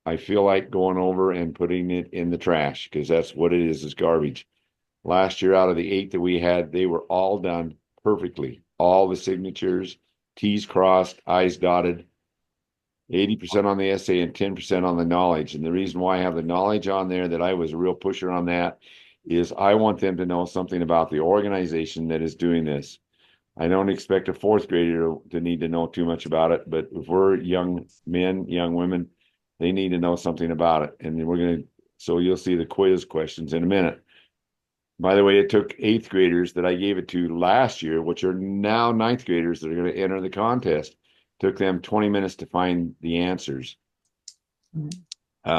I feel like going over and putting it in the trash, because that's what it is garbage. Last year, out of the 8 that we had, they were all done perfectly. All the signatures, T's crossed, I's dotted, 80% on the essay and 10% on the knowledge. And the reason why I have the knowledge on there, that I was a real pusher on that, is I want them to know something about the organization that is doing this. I don't expect a 4th grader to need to know too much about it, but if we're young men, young women, they need to know something about it. And so you'll see the quiz questions in a minute. By the way, it took 8th graders that I gave it to last year, which are now 9th graders that are going to enter the contest. Took them 20 minutes to find the answers.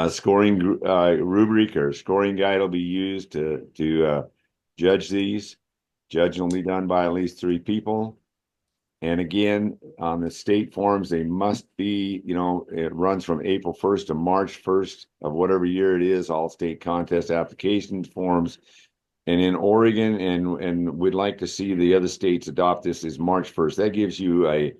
Scoring rubric or scoring guide will be used to judge these. Judging will be done by at least 3 people. And again, on the state forms, they must be, it runs from April 1st to March 1st of whatever year it is, all state contest application forms. And in Oregon, and we'd like to see the other states adopt this, is March 1st. That gives you a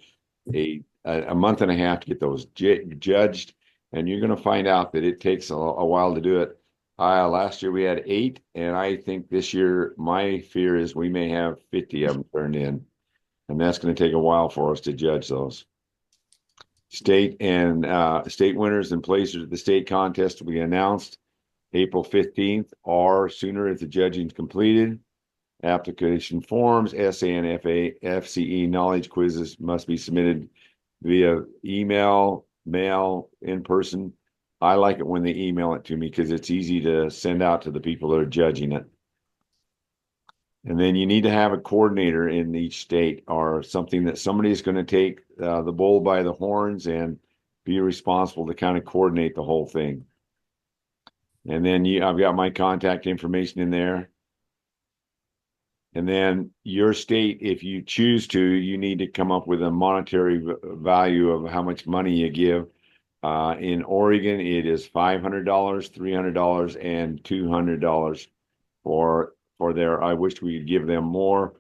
month and a half to get those judged. And you're going to find out that it takes a while to do it. Last year we had 8, and I think this year my fear is we may have 50 of them turned in, and that's going to take a while for us to judge those. State winners and placers at the state contest will be announced April 15th or sooner if the judging is completed. Application forms, essay, and FCE knowledge quizzes must be submitted via email mail, in person. I like it when they email it to me because it's easy to send out to the people that are judging it. And then you need to have a coordinator in each state or something that somebody's going to take the bull by the horns and be responsible to kind of coordinate the whole thing. And then I've got my contact information in there. And then your state, if you choose to, you need to come up with a monetary value of how much money you give. In Oregon, it is $500, $300, and $200 for their. I wish we could give them more,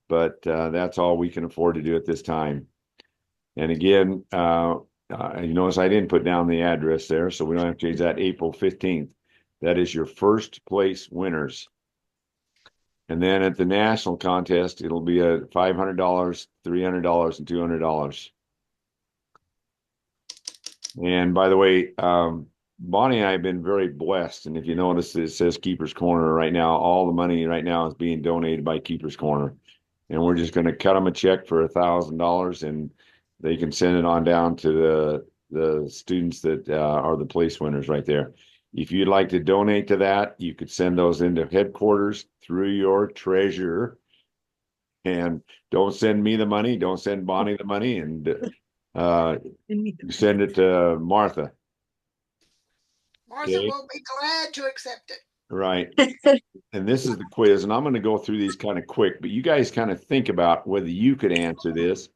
but that's all we can afford to do at this time. And again, you notice I didn't put down the address there, so we don't have to change that. April 15th. That is your first place winners. And then at the national contest, it'll be a $500, $300, and $200. And by the way, Bonnie and I have been very blessed. And if you notice, it says Keeper's Corner right now. All the money right now is being donated by Keeper's Corner. And we're just going to cut them a check for $1,000 and they can send it on down to the students that are the place winners right there. If you'd like to donate to that, you could send those into headquarters through your treasurer. And don't send me the money. Don't send Bonnie the money. And send it to Martha. Martha Okay. will be glad to accept it. Right. And this is the quiz. And I'm going to go through these kind of quick, but you guys kind of think about whether you could answer this.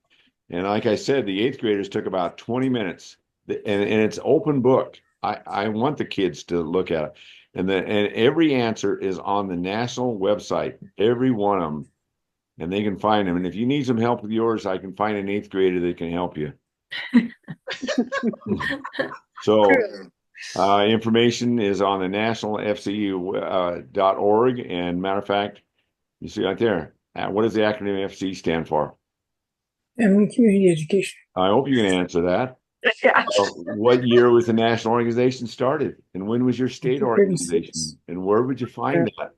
And like I said, the 8th graders took about 20 minutes. And it's open book. I want the kids to look at it. And every answer is on the national website, every one of them, and they can find them. And if you need some help with yours, I can find an 8th grader that can help you. So information is on the national FCE.org. And matter of fact, you see right there, what does the acronym FCE stand for? And community education. I hope you can answer that. What year was the national organization started? And when was your state organization? And where would you find that?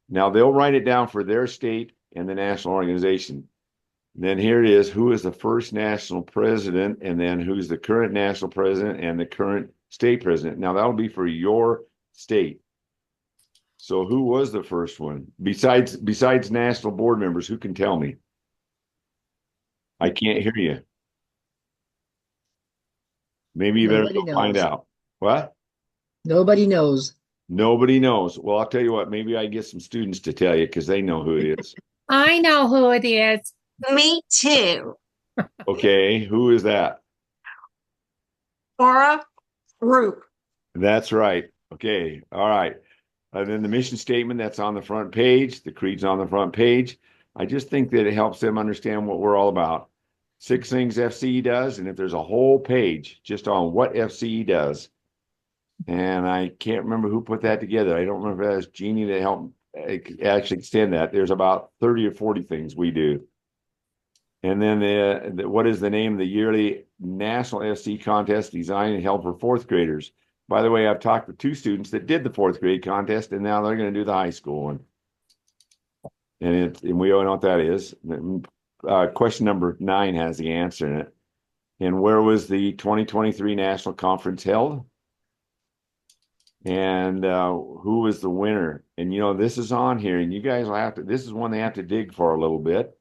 Now they'll write it down for their state and the national organization. Then here it is, who is the first national president, and then who's the current national president and the current state president. Now that'll be for your state. So who was the first one? Besides national board members, who can tell me? I can't hear you. Maybe you better Nobody go find knows. out. What? Nobody knows. Nobody knows. Well, I'll tell you what, maybe I get some students to tell you because they know who it is. I know who it is. Me too. Okay, who is that? Laura Roop. That's right. Okay, all right. And then the mission statement, that's on the front page. The creed's on the front page. I just think that it helps them understand what we're all about. 6 things FCE does, and if there's a whole page just on what FCE does, and I can't remember who put that together. I don't remember if that was Jeannie that helped actually extend that. There's about 30 or 40 things we do. And then what is the name of the yearly National FCE contest designed and held for 4th graders? By the way, I've talked with 2 students that did the 4th grade contest, and now they're going to do the high school one. And we all know what that is. Question number 9 has the answer in it. And where was the 2023 national conference held? And who was the winner? And this is on here, and you guys will have to. This is one they have to dig for a little bit,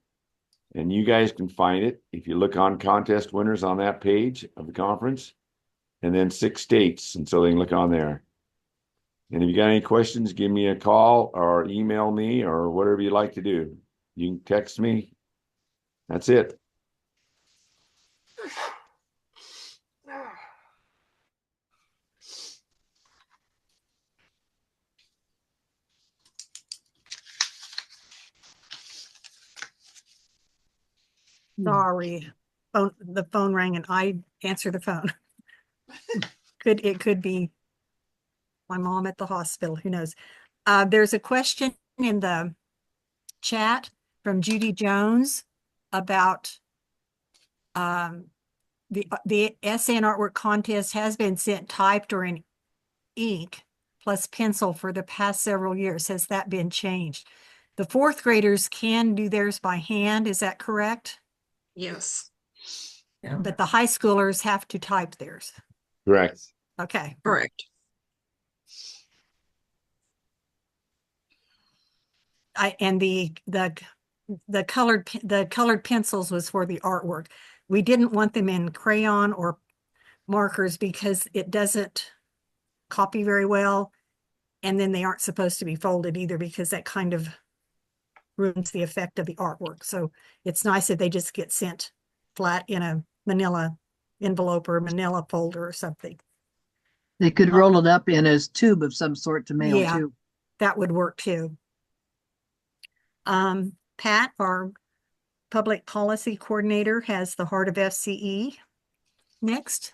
and you guys can find it if you look on contest winners on that page of the conference, and then 6 states, and so they can look on there. And if you got any questions, give me a call or email me or whatever you like to do. You can text me. That's it. Sorry. The phone rang and I answered the phone. It could be my mom at the hospital, who knows. There's a question in the chat from Judy Jones about the SN artwork contest has been sent typed or in ink plus pencil for the past several years. Has that been changed? The 4th graders can do theirs by hand. Is that correct? Yes. but the high schoolers have to type theirs. Correct. Okay. Correct. And the colored pencils was for the artwork. We didn't want them in crayon or markers because it doesn't copy very well. And then they aren't supposed to be folded either because that kind of ruins the effect of the artwork. So it's nice that they just get sent flat in a manila envelope or manila folder or something. They could roll it up in a tube of some sort to mail Yeah. too. That would work too. Pat, our public policy coordinator, has the Heart of FCE. Next.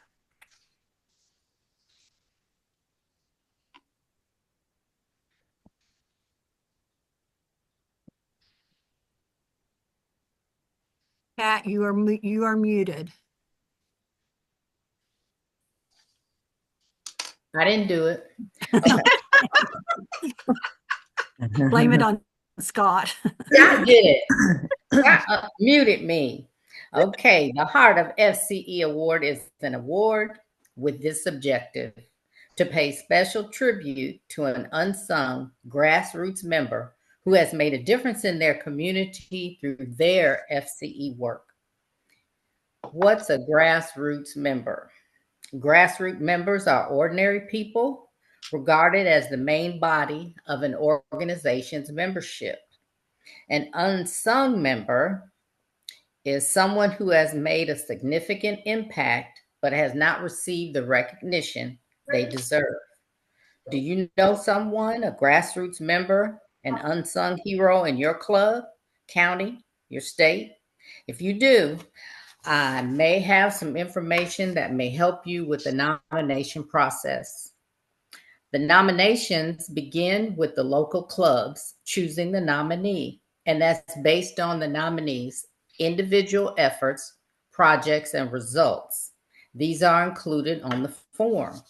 Pat, you are muted. I didn't do it. Blame it on Scott. I did it. Scott muted me. Okay, the Heart of FCE Award is an award with this objective: to pay special tribute to an unsung grassroots member who has made a difference in their community through their FCE work. What's a grassroots member? Grassroots members are ordinary people regarded as the main body of an organization's membership. An unsung member is someone who has made a significant impact but has not received the recognition they deserve. Do you know someone, a grassroots member, an unsung hero in your club, county, your state? If you do, I may have some information that may help you with the nomination process. The nominations begin with the local clubs choosing the nominee, and that's based on the nominee's individual efforts, projects, and results. These are included on the form.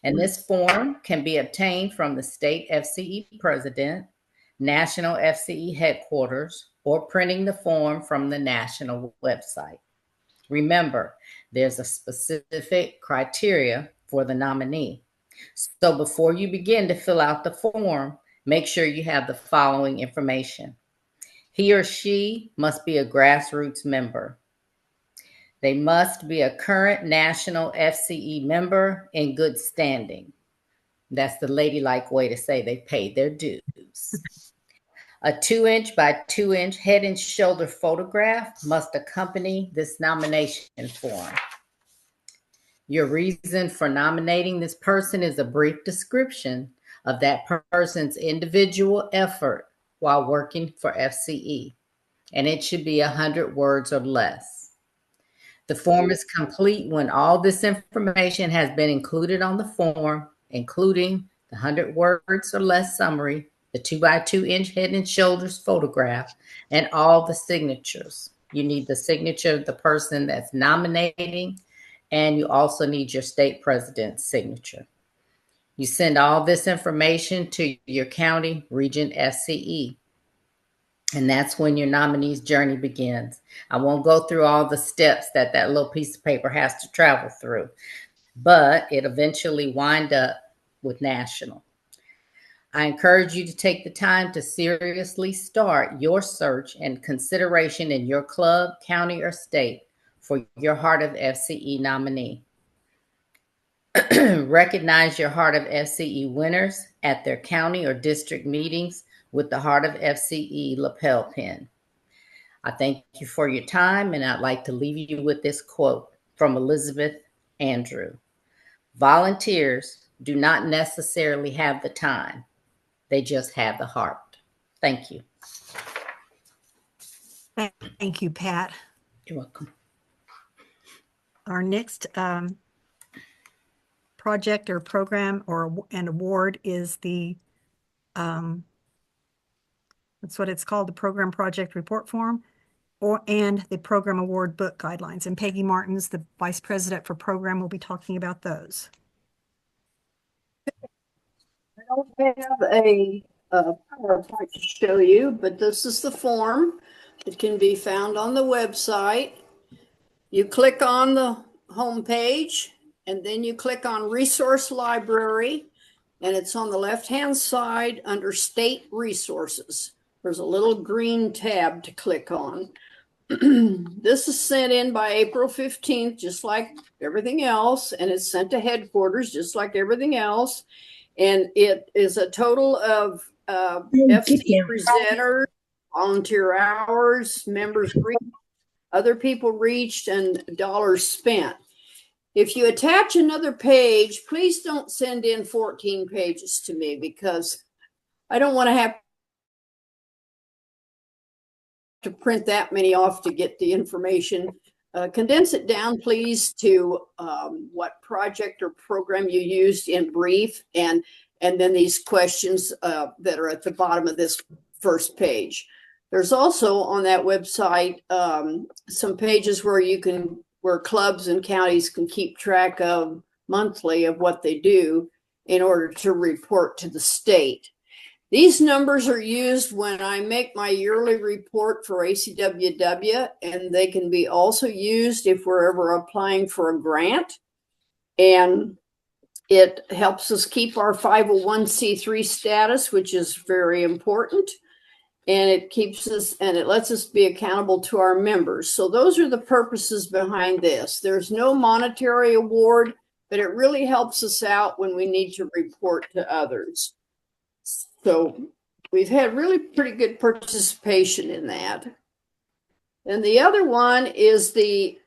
And this form can be obtained from the state FCE president, national FCE headquarters, or printing the form from the national website. Remember, there's a specific criteria for the nominee. So before you begin to fill out the form, make sure you have the following information. He or she must be a grassroots member. They must be a current national FCE member in good standing. That's the ladylike way to say they paid their dues. A 2-inch by 2-inch head and shoulder photograph must accompany this nomination form. Your reason for nominating this person is a brief description of that person's individual effort while working for FCE, and it should be 100 words or less. The form is complete when all this information has been included on the form, including the 100 words or less summary, the 2 by 2-inch head and shoulders photograph, and all the signatures. You need the signature of the person that's nominating, and you also need your state president's signature. You send all this information to your county region FCE. And that's when your nominee's journey begins. I won't go through all the steps that little piece of paper has to travel through, but it eventually winds up with national. I encourage you to take the time to seriously start your search and consideration in your club, county, or state for your Heart of FCE nominee. Recognize your Heart of FCE winners at their county or district meetings with the Heart of FCE lapel pin. I thank you for your time, and I'd like to leave you with this quote from Elizabeth Andrew. Volunteers do not necessarily have the time. They just have the heart. Thank you. Thank you, Pat. You're welcome. Our next project or program or an award is the that's what it's called, the program project report form, and the program award book guidelines. And Peggy Martins, the vice president for program, will be talking about those. I don't have a PowerPoint to show you, but this is the form. It can be found on the website. You click on the home page, and then you click on Resource Library, and it's on the left-hand side under State Resources. There's a little green tab to click on. This is sent in by April 15th, just like everything else, and it's sent to headquarters, just like everything else. And it is a total of FCE presenters, volunteer hours, members reached, other people reached, and dollars spent. If you attach another page, please don't send in 14 pages to me, because I don't want to have to print that many off to get the information. Condense it down, please, to what project or program you used in brief, and then these questions that are at the bottom of this first page. There's also on that website some pages where clubs and counties can keep track of monthly of what they do in order to report to the state. These numbers are used when I make my yearly report for ACWW, and they can be also used if we're ever applying for a grant. And it helps us keep our 501c3 status, which is very important. And it keeps us, and it lets us be accountable to our members. So those are the purposes behind this. There's no monetary award, but it really helps us out when we need to report to others. So we've had really pretty good participation in that. And the other one is the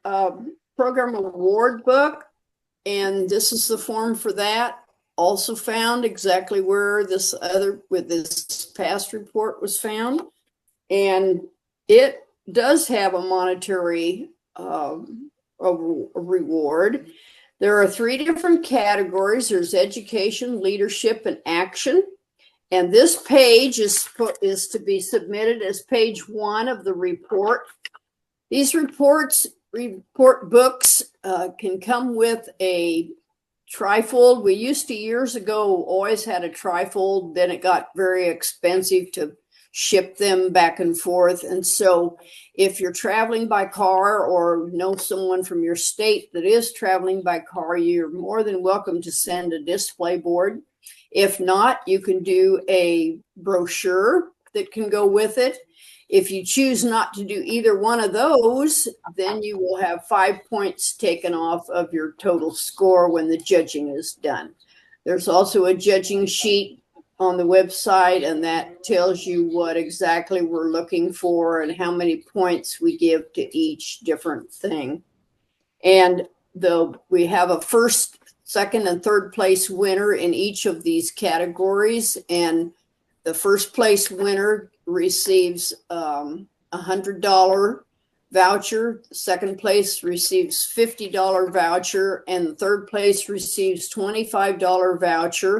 program award book. And this is the form for that. Also found exactly where this past report was found. And it does have a monetary reward. There are 3 different categories. There's education, leadership, and action. And this page is to be submitted as page 1 of the report. These report books can come with a trifold. We used to years ago always had a trifold. Then it got very expensive to ship them back and forth. And so if you're traveling by car or know someone from your state that is traveling by car, you're more than welcome to send a display board. If not, you can do a brochure that can go with it. If you choose not to do either one of those, then you will have 5 points taken off of your total score when the judging is done. There's also a judging sheet on the website, and that tells you what exactly we're looking for and how many points we give to each different thing. And we have a first, second, and third place winner in each of these categories. And the first place winner receives $100 voucher. The second place receives $50 voucher, and the third place receives $25 voucher.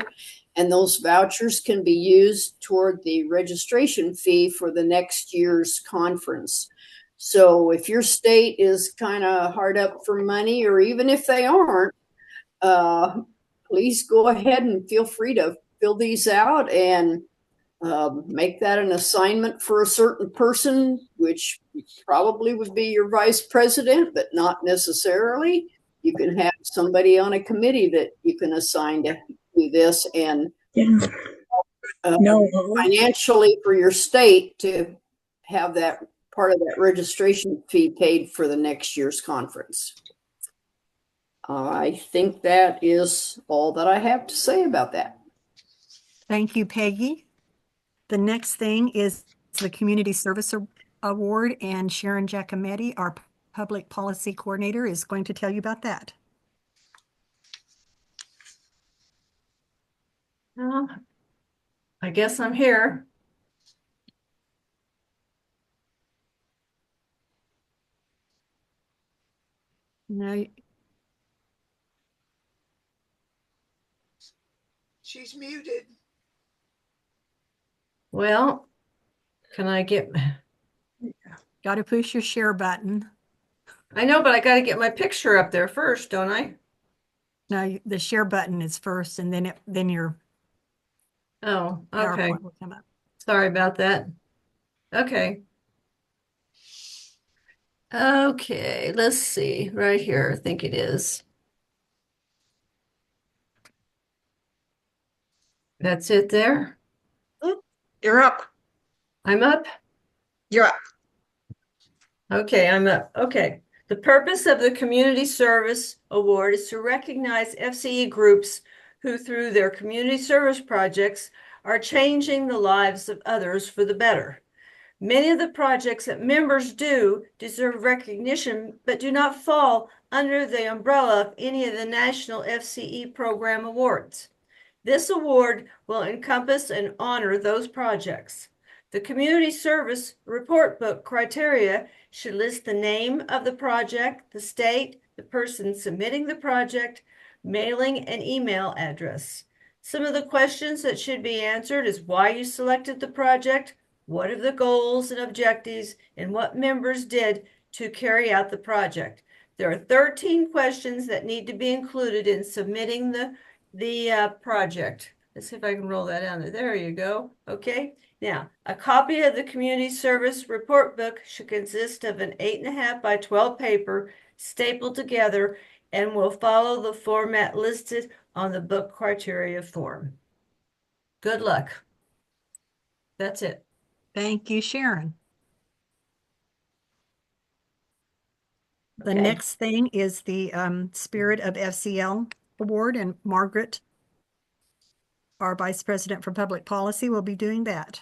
And those vouchers can be used toward the registration fee for the next year's conference. So if your state is kind of hard up for money, or even if they aren't, please go ahead and feel free to fill these out and make that an assignment for a certain person, which probably would be your vice president, but not necessarily. You can have somebody on a committee that you can assign to do this, and financially for your state to have that part of that registration fee paid for the next year's conference. I think that is all that I have to say about that. Thank you, Peggy. The next thing is the Community Service Award, and Sharon Giacometti, our Public Policy Coordinator, is going to tell you about that. I guess I'm here. No, She's muted. Well, can I get... got to push your share button. I know, but I got to get my picture up there first, don't I? No, the share button is first, and then your Oh, okay. PowerPoint will come up. Sorry about that. Okay. Okay, let's see. Right here, I think it is. That's it there. You're up. I'm up. You're up. Okay, I'm up. Okay. The purpose of the Community Service Award is to recognize FCE groups who, through their community service projects, are changing the lives of others for the better. Many of the projects that members do deserve recognition, but do not fall under the umbrella of any of the national FCE program awards. This award will encompass and honor those projects. The Community Service Report Book criteria should list the name of the project, the state, the person submitting the project, mailing, and email address. Some of the questions that should be answered is why you selected the project, what are the goals and objectives, and what members did to carry out the project. There are 13 questions that need to be included in submitting the project. Let's see if I can roll that down there. There you go. Okay. Now, a copy of the Community Service Report Book should consist of an 8.5 by 12 paper stapled together and will follow the format listed on the book criteria form. Good luck. That's it. Thank you, Sharon. The Okay. next thing is the Spirit of FCL Award, and Margaret, our Vice President for Public Policy, will be doing that.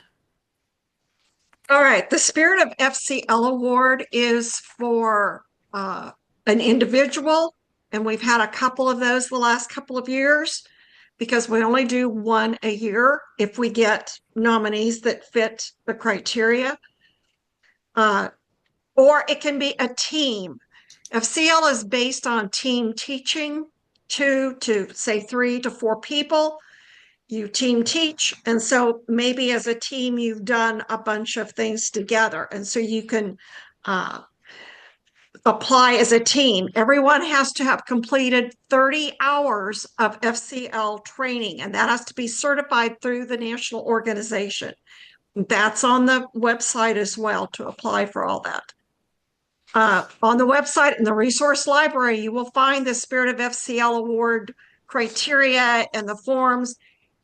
All right. The Spirit of FCL Award is for an individual, and we've had a couple of those the last couple of years because we only do one a year if we get nominees that fit the criteria. Or it can be a team. FCL is based on team teaching, 2 to say 3 to 4 people. You team teach, and so maybe as a team you've done a bunch of things together, and so you can apply as a team. Everyone has to have completed 30 hours of FCL training, and that has to be certified through the national organization. That's on the website as well to apply for all that. On the website in the resource library, you will find the Spirit of FCL Award criteria and the forms.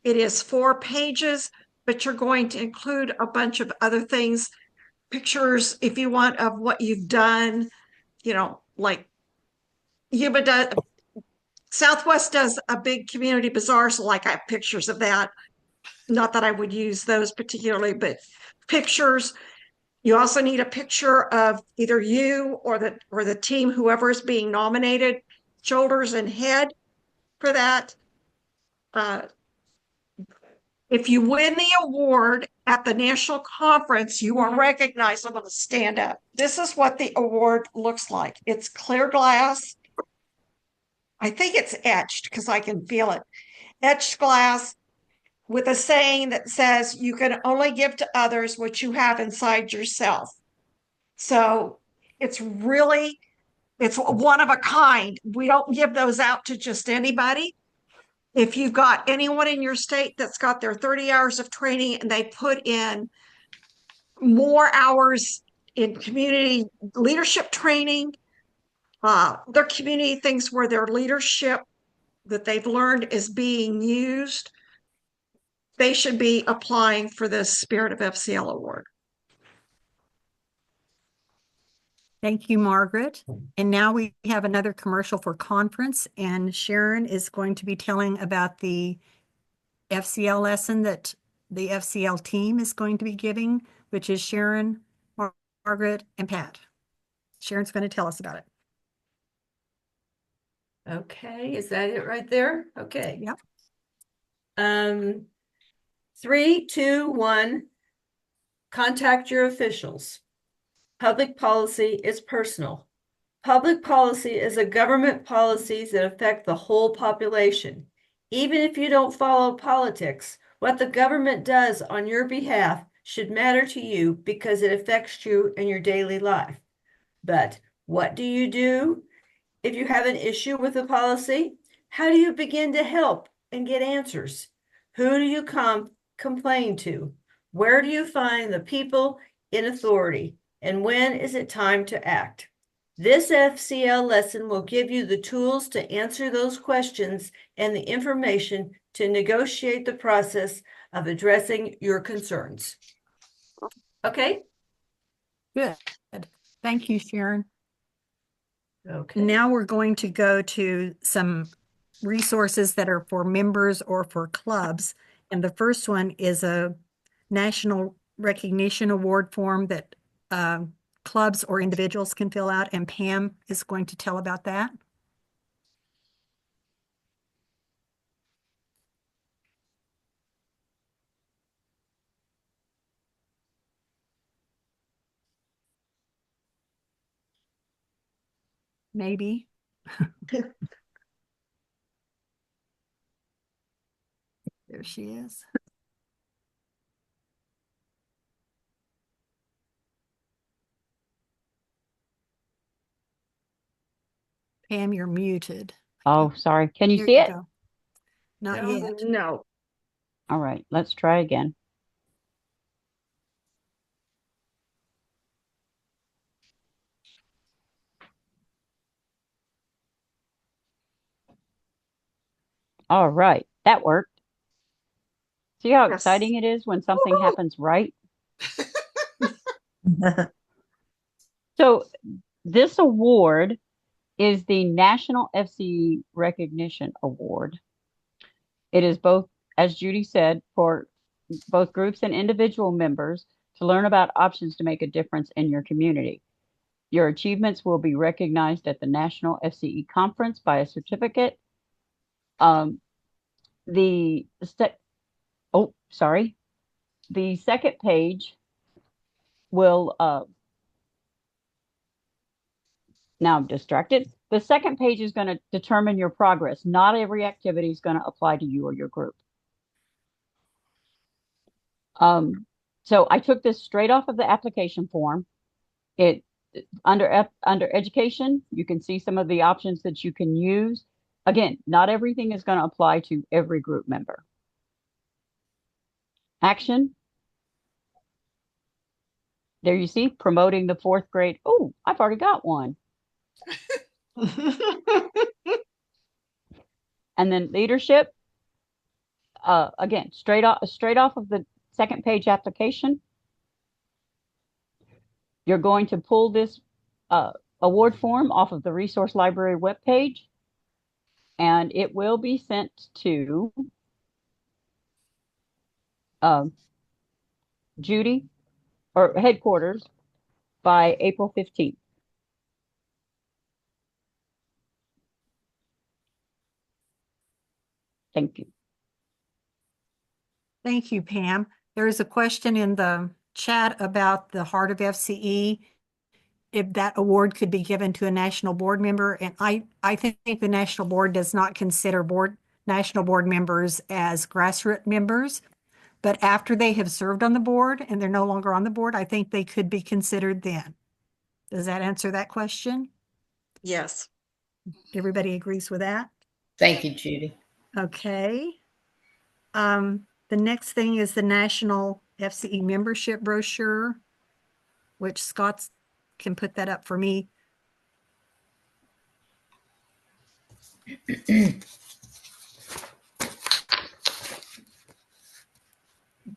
It is 4 pages, but you're going to include a bunch of other things, pictures if you want of what you've done, you know, like Yuba does, Southwest does a big community bazaar, so like I have pictures of that. Not that I would use those particularly, but pictures. You also need a picture of either you or the team, whoever is being nominated, shoulders and head for that. If you win the award at the national conference, you are recognized. I'm going to stand up. This is what the award looks like. It's clear glass. I think it's etched because I can feel it. Etched glass with a saying that says you can only give to others what you have inside yourself. So it's one of a kind. We don't give those out to just anybody. If you've got anyone in your state that's got their 30 hours of training and they put in more hours in community leadership training, their community things where their leadership that they've learned is being used, they should be applying for this Spirit of FCL Award. Thank you, Margaret. And now we have another commercial for conference, and Sharon is going to be telling about the FCL lesson that the FCL team is going to be giving, which is Sharon, Margaret, and Pat. Sharon's going to tell us about it. Okay, is that it right there? Okay. Yep. 3, 2, 1. Contact your officials. Public policy is personal. Public policy is a government policies that affect the whole population. Even if you don't follow politics, what the government does on your behalf should matter to you because it affects you in your daily life. But what do you do if you have an issue with a policy? How do you begin to help and get answers? Who do you complain to? Where do you find the people in authority? And when is it time to act? This FCL lesson will give you the tools to answer those questions and the information to negotiate the process of addressing your concerns. Okay? Good. Thank you, Sharon. Okay. Now we're going to go to some resources that are for members or for clubs. And the first one is a National Recognition Award form that clubs or individuals can fill out. And Pam is going to tell about that. Maybe. There she is. Pam, you're muted. Oh, sorry. Can you There see you it? go. Not No. yet. No. All right, let's try again. All right, that worked. See how Yes. exciting it is when something Woohoo! happens right? So this award is the National FCE Recognition Award. It is both, as Judy said, for both groups and individual members to learn about options to make a difference in your community. Your achievements will be recognized at the National FCE Conference by a certificate. The second page will now I'm distracted. The second page is going to determine your progress. Not every activity is going to apply to you or your group. So I took this straight off of the application form. It under education, you can see some of the options that you can use. Again, not everything is going to apply to every group member. Action. There you see, promoting the 4th grade. Oh, I've already got one. And then leadership. Again, straight off of the second page application. You're going to pull this award form off of the resource library webpage, and it will be sent to Judy or headquarters by April 15th. Thank you. Thank you, Pam. There is a question in the chat about the Heart of FCE, if that award could be given to a national board member. And I think the national board does not consider national board members as grassroots members. But after they have served on the board and they're no longer on the board, I think they could be considered then. Does that answer that question? Yes. Everybody agrees with that? Thank you, Judy. Okay. The next thing is the National FCE membership brochure, which Scott can put that up for me.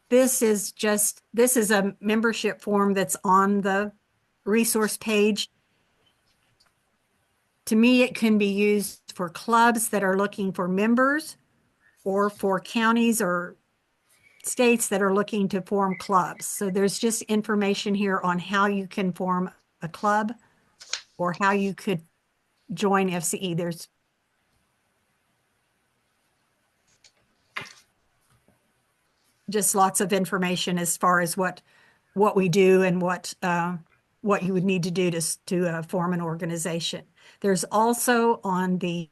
This is a membership form that's on the resource page. To me, it can be used for clubs that are looking for members or for counties or states that are looking to form clubs. So there's just information here on how you can form a club or how you could join FCE. There's just lots of information as far as what we do and what you would need to do to form an organization. There's also on the,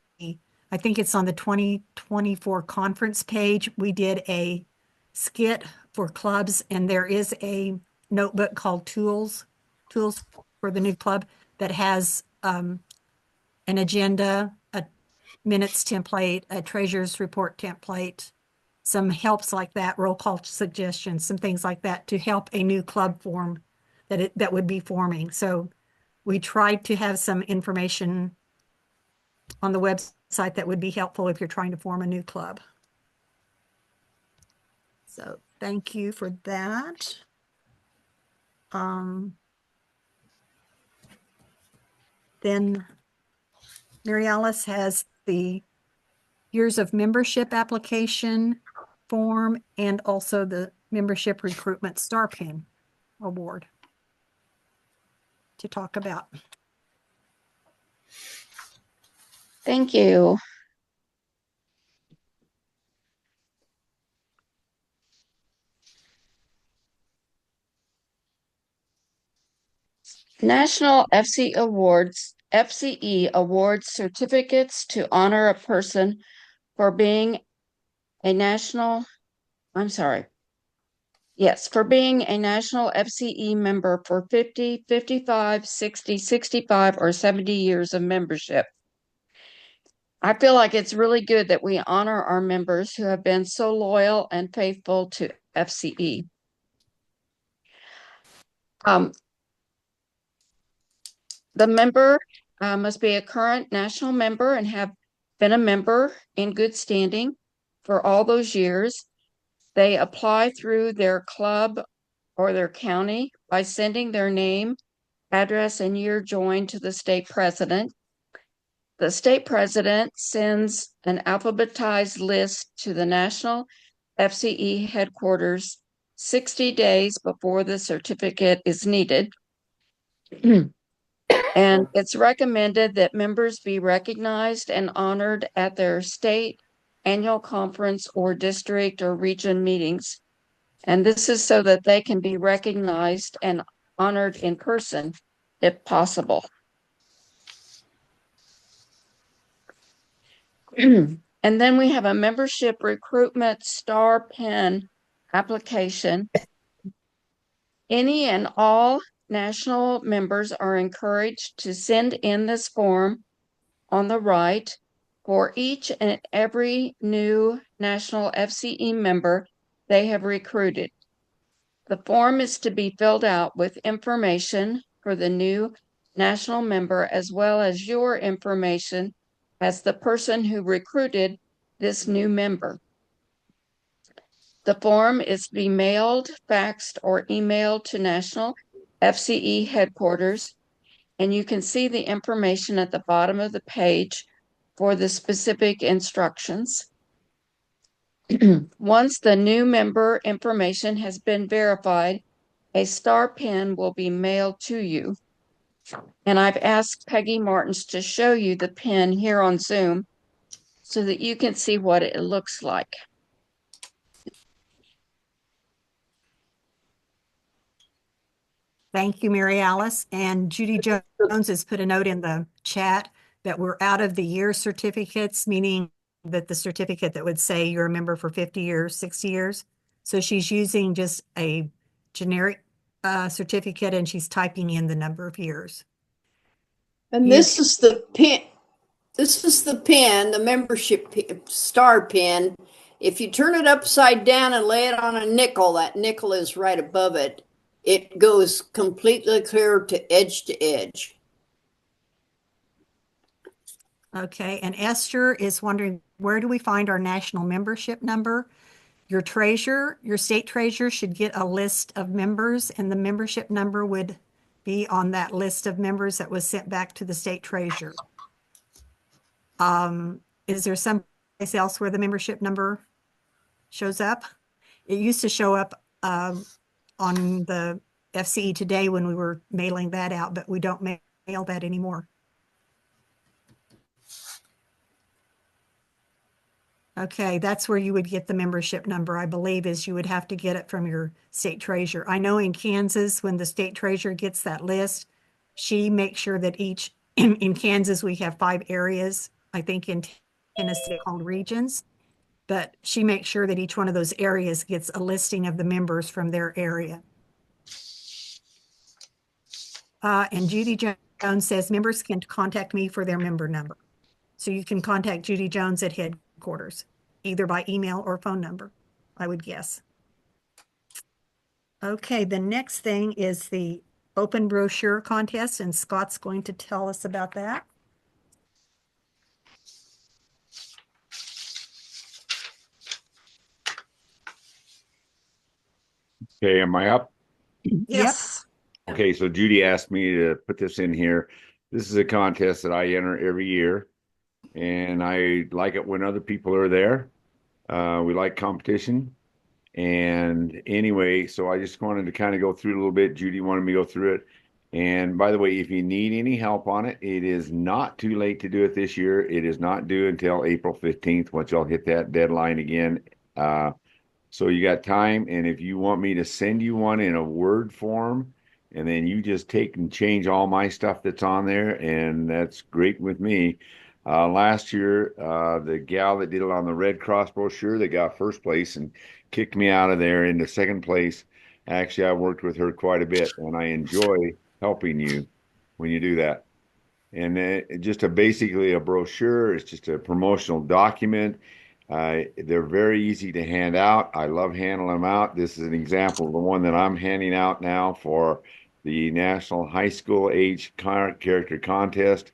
I think it's on the 2024 conference page, we did a skit for clubs, and there is a notebook called Tools for the new club that has an agenda, a minutes template, a treasurer's report template, some helps like that, roll call suggestions, some things like that to help a new club form that would be forming. So we tried to have some information on the website that would be helpful if you're trying to form a new club. So thank you for that. Then Mary Alice has the years of membership application form and also the membership recruitment star pin award to talk about. Thank you. National FCE awards certificates to honor a person for being a national, I'm sorry. Yes, for being a national FCE member for 50, 55, 60, 65, or 70 years of membership. I feel like it's really good that we honor our members who have been so loyal and faithful to FCE. The member must be a current national member and have been a member in good standing for all those years. They apply through their club or their county by sending their name, address, and year joined to the state president. The state president sends an alphabetized list to the national FCE headquarters 60 days before the certificate is needed. And it's recommended that members be recognized and honored at their state, annual conference, or district or region meetings. And this is so that they can be recognized and honored in person if possible. And then we have a membership recruitment star pin application. Any and all national members are encouraged to send in this form on the right for each and every new national FCE member they have recruited. The form is to be filled out with information for the new national member as well as your information as the person who recruited this new member. The form is to be mailed, faxed, or emailed to National FCE headquarters, and you can see the information at the bottom of the page for the specific instructions. Once the new member information has been verified, a star pin will be mailed to you. And I've asked Peggy Martins to show you the pin here on Zoom so that you can see what it looks like. Thank you, Mary Alice. And Judy Jones has put a note in the chat that we're out of the year certificates, meaning that the certificate that would say you're a member for 50 years, 60 years. So she's using just a generic certificate and she's typing in the number of years. And this is the pin. This is the pin, the membership star pin. If you turn it upside down and lay it on a nickel, that nickel is right above it. It goes completely clear to edge. Okay, and Esther is wondering, where do we find our national membership number? Your treasurer, your state treasurer should get a list of members, and the membership number would be on that list of members that was sent back to the state treasurer. Is there someplace else where the membership number shows up? It used to show up on the FCE Today when we were mailing that out, but we don't mail that anymore. Okay, that's where you would get the membership number, I believe, is you would have to get it from your state treasurer. I know in Kansas, when the state treasurer gets that list, she makes sure that each, in Kansas, we have 5 areas, I think in Tennessee called regions, but she makes sure that each one of those areas gets a listing of the members from their area. And Judy Jones says members can contact me for their member number. So you can contact Judy Jones at headquarters, either by email or phone number, I would guess. Okay, the next thing is the open brochure contest, and Scott's going to tell us about that. Okay, am I up? Yes. Okay, so Judy asked me to put this in here. This is a contest that I enter every year, and I like it when other people are there. We like competition. And anyway, so I just wanted to kind of go through it a little bit. Judy wanted me to go through it. And by the way, if you need any help on it, it is not too late to do it this year. It is not due until April 15th, once y'all hit that deadline again. So you got time, and if you want me to send you one in a Word form, and then you just take and change all my stuff that's on there, and that's great with me. Last year, the gal that did it on the Red Cross brochure, that got first place and kicked me out of there into second place. Actually, I worked with her quite a bit, and I enjoy helping you when you do that. And just basically a brochure. It's just a promotional document. They're very easy to hand out. I love handing them out. This is an example of the one that I'm handing out now for the National High School Age Character Contest.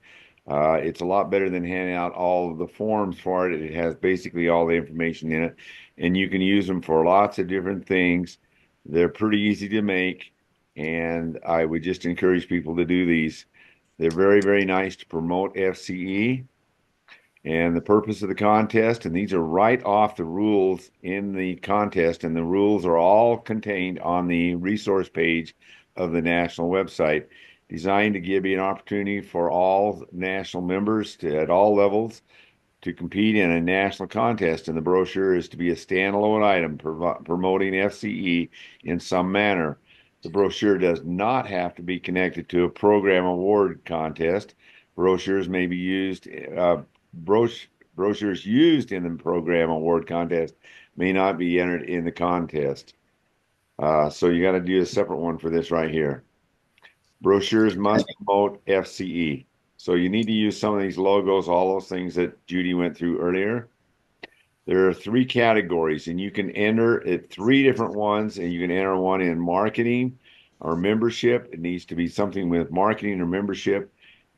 It's a lot better than handing out all of the forms for it. It has basically all the information in it, and you can use them for lots of different things. They're pretty easy to make, and I would just encourage people to do these. They're very, very nice to promote FCE and the purpose of the contest. And these are right off the rules in the contest. And the rules are all contained on the resource page of the national website, designed to give you an opportunity for all national members at all levels to compete in a national contest. And the brochure is to be a standalone item promoting FCE in some manner. The brochure does not have to be connected to a program award contest. Brochures may be used, brochures used in the program award contest may not be entered in the contest. So you got to do a separate one for this right here. Brochures must promote FCE. So you need to use some of these logos, all those things that Judy went through earlier. There are 3 categories, and you can enter at 3 different ones, and you can enter one in marketing or membership. It needs to be something with marketing or membership,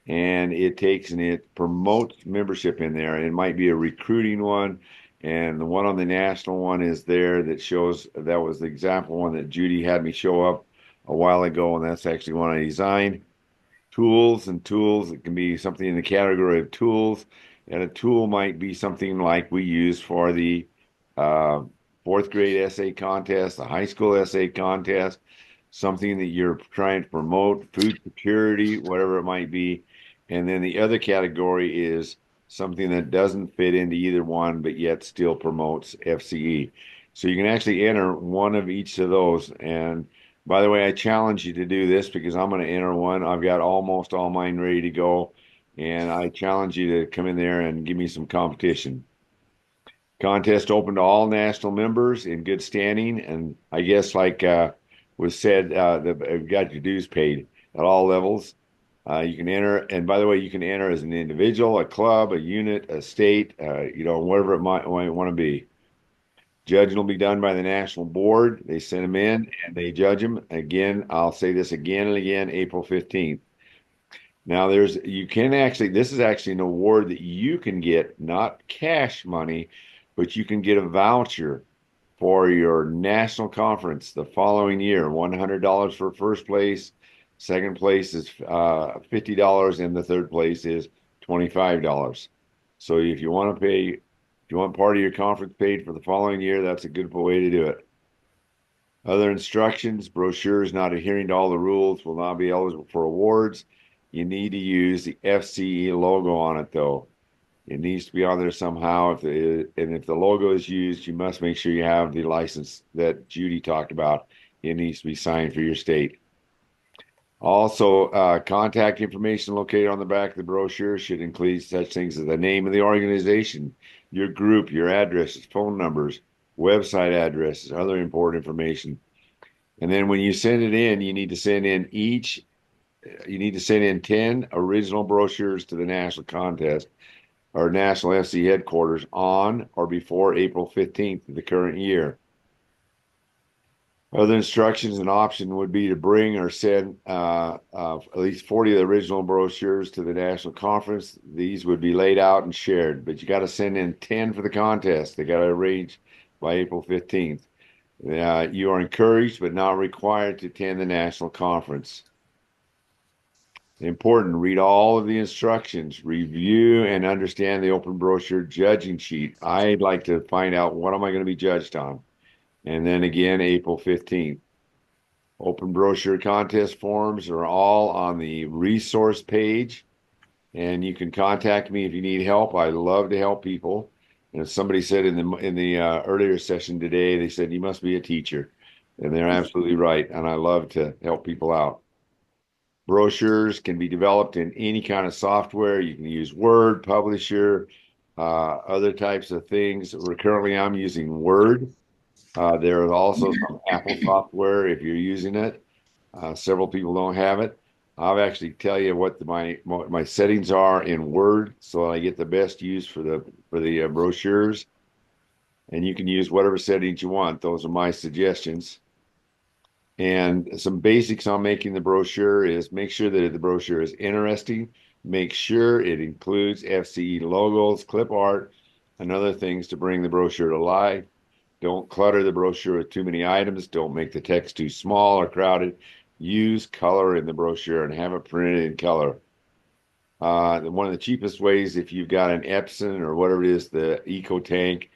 and it takes and it promotes membership in there. It might be a recruiting one, and the one on the national one is there that shows, that was the example one that Judy had me show up a while ago, and that's actually one I designed. Tools, it can be something in the category of tools. And a tool might be something like we use for the 4th grade essay contest, the high school essay contest, something that you're trying to promote, food security, whatever it might be. And then the other category is something that doesn't fit into either one, but yet still promotes FCE. So you can actually enter one of each of those. And by the way, I challenge you to do this because I'm going to enter one. I've got almost all mine ready to go. And I challenge you to come in there and give me some competition. Contest open to all national members in good standing. And I guess like was said, you've got your dues paid at all levels. You can enter. And by the way, you can enter as an individual, a club, a unit, a state, whatever it might want to be. Judging will be done by the national board. They send them in and they judge them. Again, I'll say this again and again, April 15th. Now this is actually an award that you can get, not cash money, but you can get a voucher for your national conference the following year. $100 for first place. Second place is $50 and the third place is $25. So if you want part of your conference paid for the following year, that's a good way to do it. Other instructions: brochures not adhering to all the rules will not be eligible for awards. You need to use the FCE logo on it, though. It needs to be on there somehow. If the logo is used, you must make sure you have the license that Judy talked about. It needs to be signed for your state. Also, contact information located on the back of the brochure should include such things as the name of the organization, your group, your addresses, phone numbers, website addresses, other important information. And then when you send it in, you need to send in 10 original brochures to the national contest or national FC headquarters on or before April 15th of the current year. Other instructions and option would be to bring or send at least 40 of the original brochures to the national conference. These would be laid out and shared, but you got to send in 10 for the contest. They got to arrange by April 15th. You are encouraged but not required to attend the national conference. Important, read all of the instructions, review and understand the open brochure judging sheet. I'd like to find out what am I going to be judged on. And then again, April 15th. Open brochure contest forms are all on the resource page, and you can contact me if you need help. I love to help people. And somebody said in the earlier session today, they said you must be a teacher, and they're absolutely right. And I love to help people out. Brochures can be developed in any kind of software. You can use Word, Publisher, other types of things. Currently, I'm using Word. There is also some Apple software if you're using it. Several people don't have it. I'll actually tell you what my settings are in Word so that I get the best use for the brochures. And you can use whatever settings you want. Those are my suggestions. And some basics on making the brochure is make sure that the brochure is interesting. Make sure it includes FCE logos, clip art, and other things to bring the brochure to life. Don't clutter the brochure with too many items. Don't make the text too small or crowded. Use color in the brochure and have it printed in color. One of the cheapest ways, if you've got an Epson or whatever it is, the Eco Tank,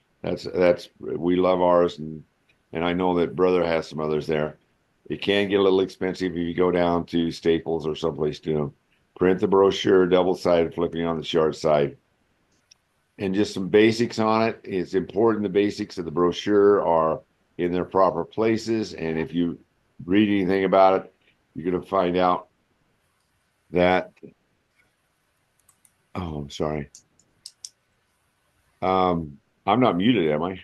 we love ours, and I know that Brother has some others there. It can get a little expensive if you go down to Staples or someplace to them. Print the brochure double-sided, flipping on the short side. And just some basics on it. It's important the basics of the brochure are in their proper places. And if you read anything about it, you're going to find out that, oh, I'm sorry. I'm not muted, am I?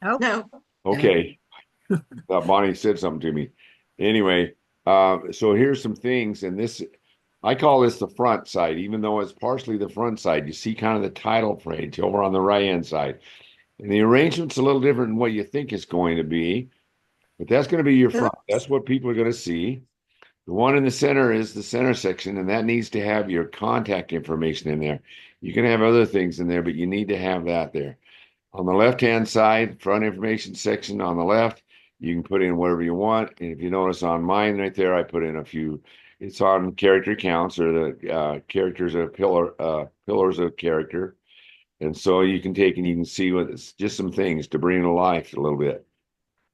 Oh, No. Okay. Bonnie said something to me. Anyway, so here's some things, and I call this the front side, even though it's partially the front side. You see kind of the title page over on the right-hand side. And the arrangement's a little different than what you think it's going to be, but that's going to be your front. That's what people are going to see. The one in the center is the center section, and that needs to have your contact information in there. You can have other things in there, but you need to have that there. On the left-hand side, front information section on the left, you can put in whatever you want. And if you notice on mine right there, I put in a few. It's on character counts, or the characters are pillars of character. And so you can take and you can see what it's just some things to bring to life a little bit.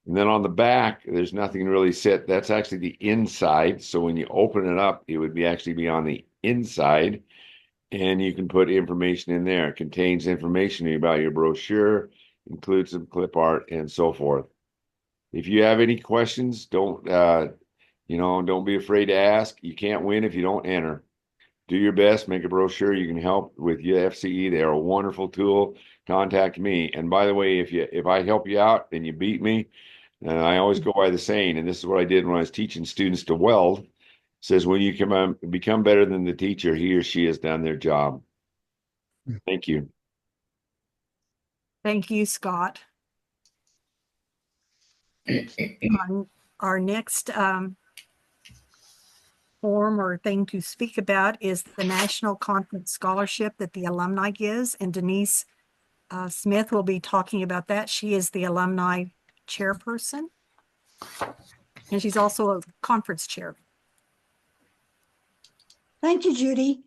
And then on the back, there's nothing really set. That's actually the inside. So when you open it up, it would actually be on the inside. And you can put information in there. It contains information about your brochure, includes some clip art and so forth. If you have any questions, don't be afraid to ask. You can't win if you don't enter. Do your best, make a brochure. You can help with your FCE. They are a wonderful tool. Contact me. And by the way, if I help you out and you beat me, and I always go by the saying, and this is what I did when I was teaching students to weld. It says when you become better than the teacher, he or she has done their job. Thank you. thank you, Scott. Our next form or thing to speak about is the National Conference Scholarship that the alumni gives, and Denise Smith will be talking about that. She is the alumni chairperson, and she's also a conference chair. Thank you, Judy.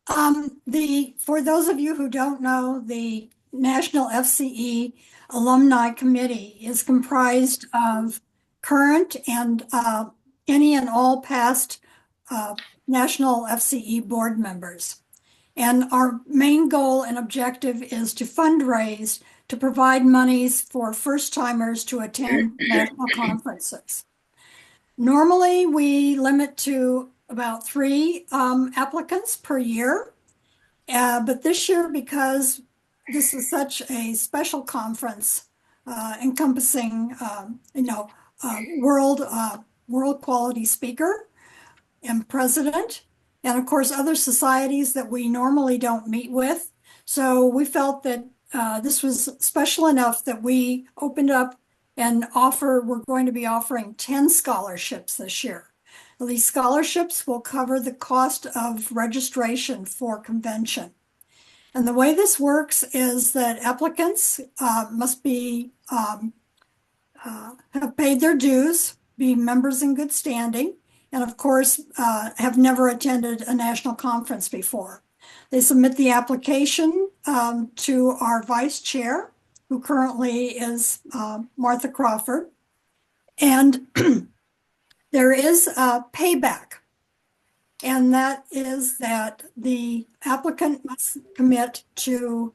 For those of you who don't know, the National FCE Alumni Committee is comprised of current and any and all past National FCE board members. And our main goal and objective is to fundraise to provide monies for first-timers to attend national conferences. Normally, we limit to about 3 applicants per year. But this year, because this is such a special conference encompassing, world quality speaker and president, and of course, other societies that we normally don't meet with. So we felt that this was special enough that we opened up and we're going to be offering 10 scholarships this year. These scholarships will cover the cost of registration for convention. And the way this works is that applicants must be have paid their dues, be members in good standing, and of course have never attended a national conference before. They submit the application to our vice chair, who currently is Martha Crawford, and there is a payback. And that is that the applicant must commit to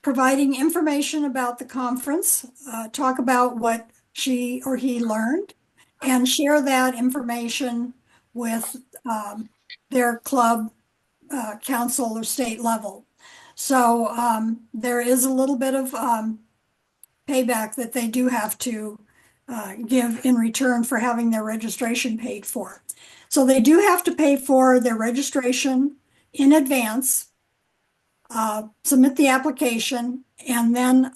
providing information about the conference, talk about what she or he learned, and share that information with their club, council, or state level. So there is a little bit of payback that they do have to give in return for having their registration paid for. So they do have to pay for their registration in advance, submit the application, and then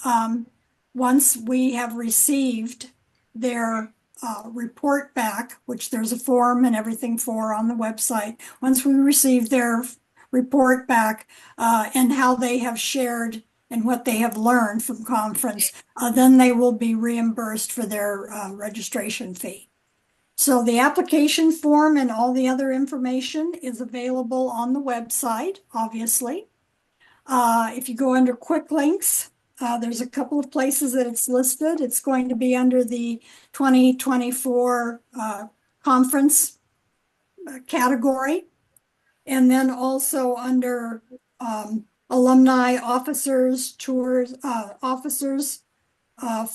once we have received their report back, which there's a form and everything for on the website, once we receive their report back and how they have shared and what they have learned from conference, then they will be reimbursed for their registration fee. So the application form and all the other information is available on the website, obviously. If you go under quick links, there's a couple of places that it's listed. It's going to be under the 2024 conference category. And then also under alumni officers, tours, officers,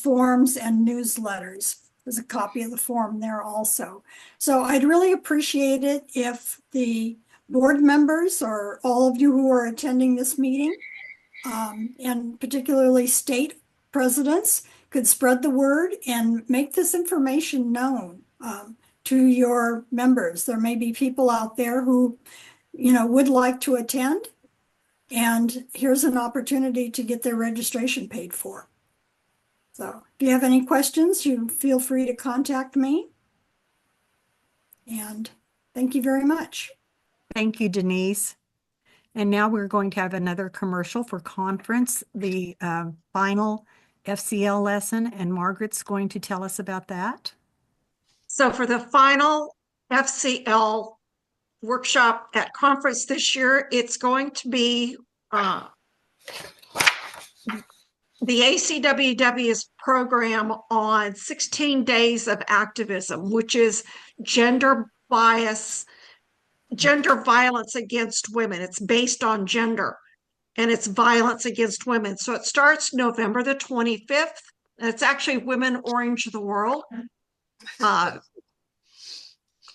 forms, and newsletters. There's a copy of the form there also. So I'd really appreciate it if the board members or all of you who are attending this meeting, and particularly state presidents, could spread the word and make this information known to your members. There may be people out there who, would like to attend, and here's an opportunity to get their registration paid for. So if you have any questions, you feel free to contact me. And thank you very much. Thank you, Denise. And now we're going to have another commercial for conference, the final FCL lesson, and Margaret's going to tell us about that. So for the final FCL workshop at conference this year, it's going to be the ACWW's program on 16 days of activism, which is gender bias, gender violence against women. It's based on gender and it's violence against women. So it starts November the 25th. And it's actually Women Orange the World. I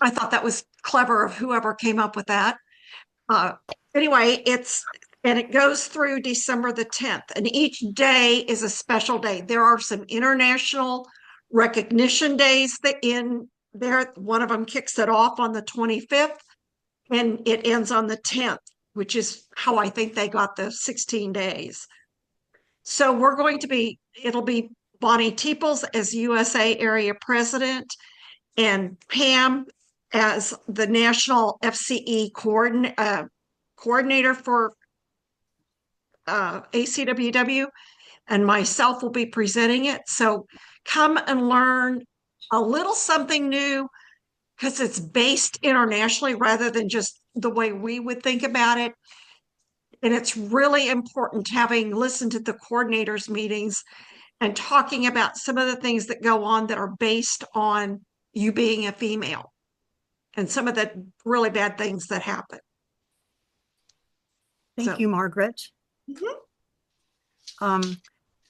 thought that was clever of whoever came up with that. Anyway, it goes through December the 10th, and each day is a special day. There are some international recognition days that in there. One of them kicks it off on the 25th, and it ends on the 10th, which is how I think they got the 16 days. So it'll be Bonnie Teeples as USA area president, and Pam as the national FCE coordinator for ACWW, and myself will be presenting it. So come and learn a little something new, because it's based internationally rather than just the way we would think about it. And it's really important, having listened to the coordinators meetings and talking about some of the things that go on that are based on you being a female and some of the really bad things that happen. Thank you, Margaret.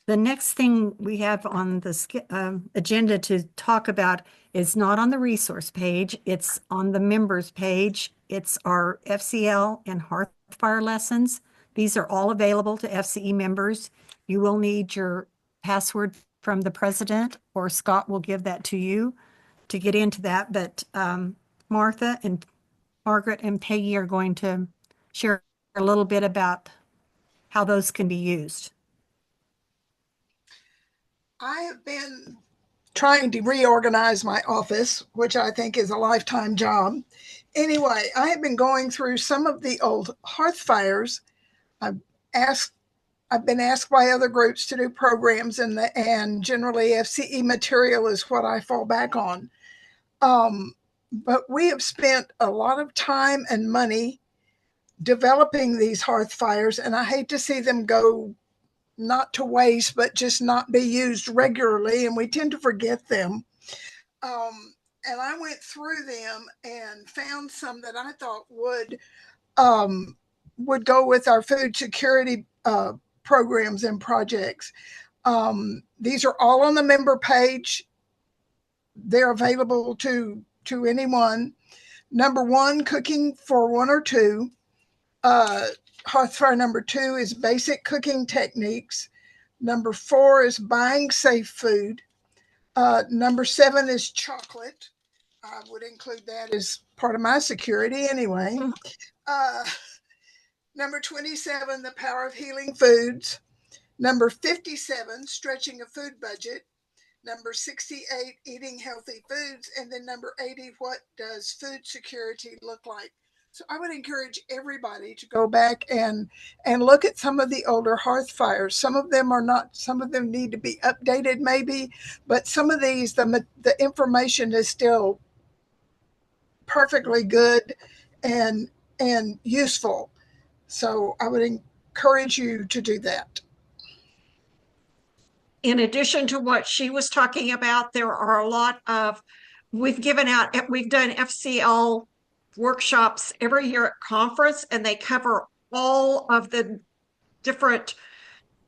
The next thing we have on the agenda to talk about is not on the resource page. It's on the members page. It's our FCL and Hearthfire lessons. These are all available to FCE members. You will need your password from the president, or Scott will give that to you to get into that. But Martha and Margaret and Peggy are going to share a little bit about how those can be used. I have been trying to reorganize my office, which I think is a lifetime job. Anyway, I have been going through some of the old hearth fires. I've asked I've been asked by other groups to do programs, and generally FCE material is what I fall back on. But we have spent a lot of time and money developing these hearth fires, and I hate to see them go not to waste, but just not be used regularly, and we tend to forget them. And I went through them and found some that I thought would go with our food security programs and projects. These are all on the member page. They're available to anyone. Number one, cooking for one or two. Hearthfire number 2 is basic cooking techniques. Number 4 is buying safe food. Number 7 is chocolate. I would include that as part of my security anyway. Number 27, the power of healing foods. Number 57, stretching a food budget. Number 68, eating healthy foods. And then number 80, what does food security look like? So I would encourage everybody to go back and look at some of the older hearth fires. Some of them are not, some of them need to be updated maybe, but some of these, the information is still perfectly good and useful. So I would encourage you to do that. In addition to what she was talking about, there are a lot of, we've done FCL workshops every year at conference, and they cover all of the different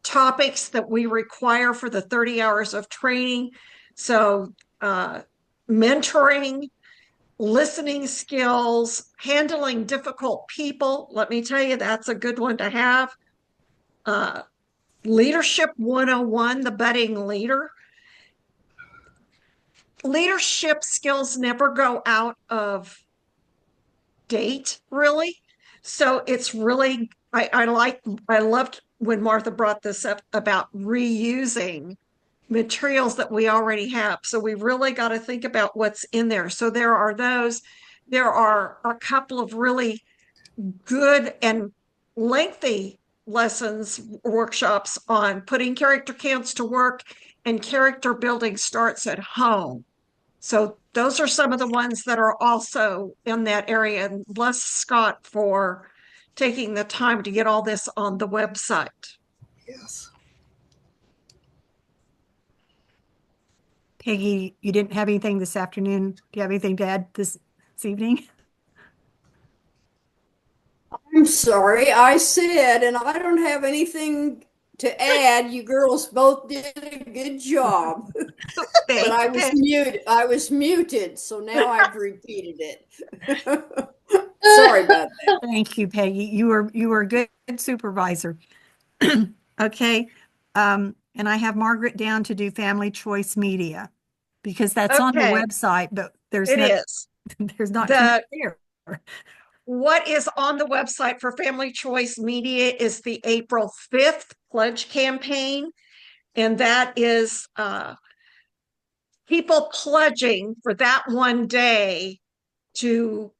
topics that we require for the 30 hours of training. So mentoring, listening skills, handling difficult people. Let me tell you, that's a good one to have. Leadership 101, the budding leader. Leadership skills never go out of date, really. So it's really, I loved when Martha brought this up about reusing materials that we already have. So we really got to think about what's in there. So there are a couple of really good and lengthy lessons, workshops on putting character counts to work, and character building starts at home. So those are some of the ones that are also in that area. And bless Scott for taking the time to get all this on the website. Yes. Peggy, you didn't have anything this afternoon. Do you have anything to add this evening? I'm sorry, I said, and I don't have anything to add. You girls both did a good job. But I was muted. I was muted, so now I've repeated it. Sorry about that. Thank you, Peggy. You were a good supervisor. Okay. And I have Margaret down to do family choice media because that's on the website, but there's not too much there. What is on the website for Family Choice Media is the April 5th pledge campaign. And that is people pledging for that one day to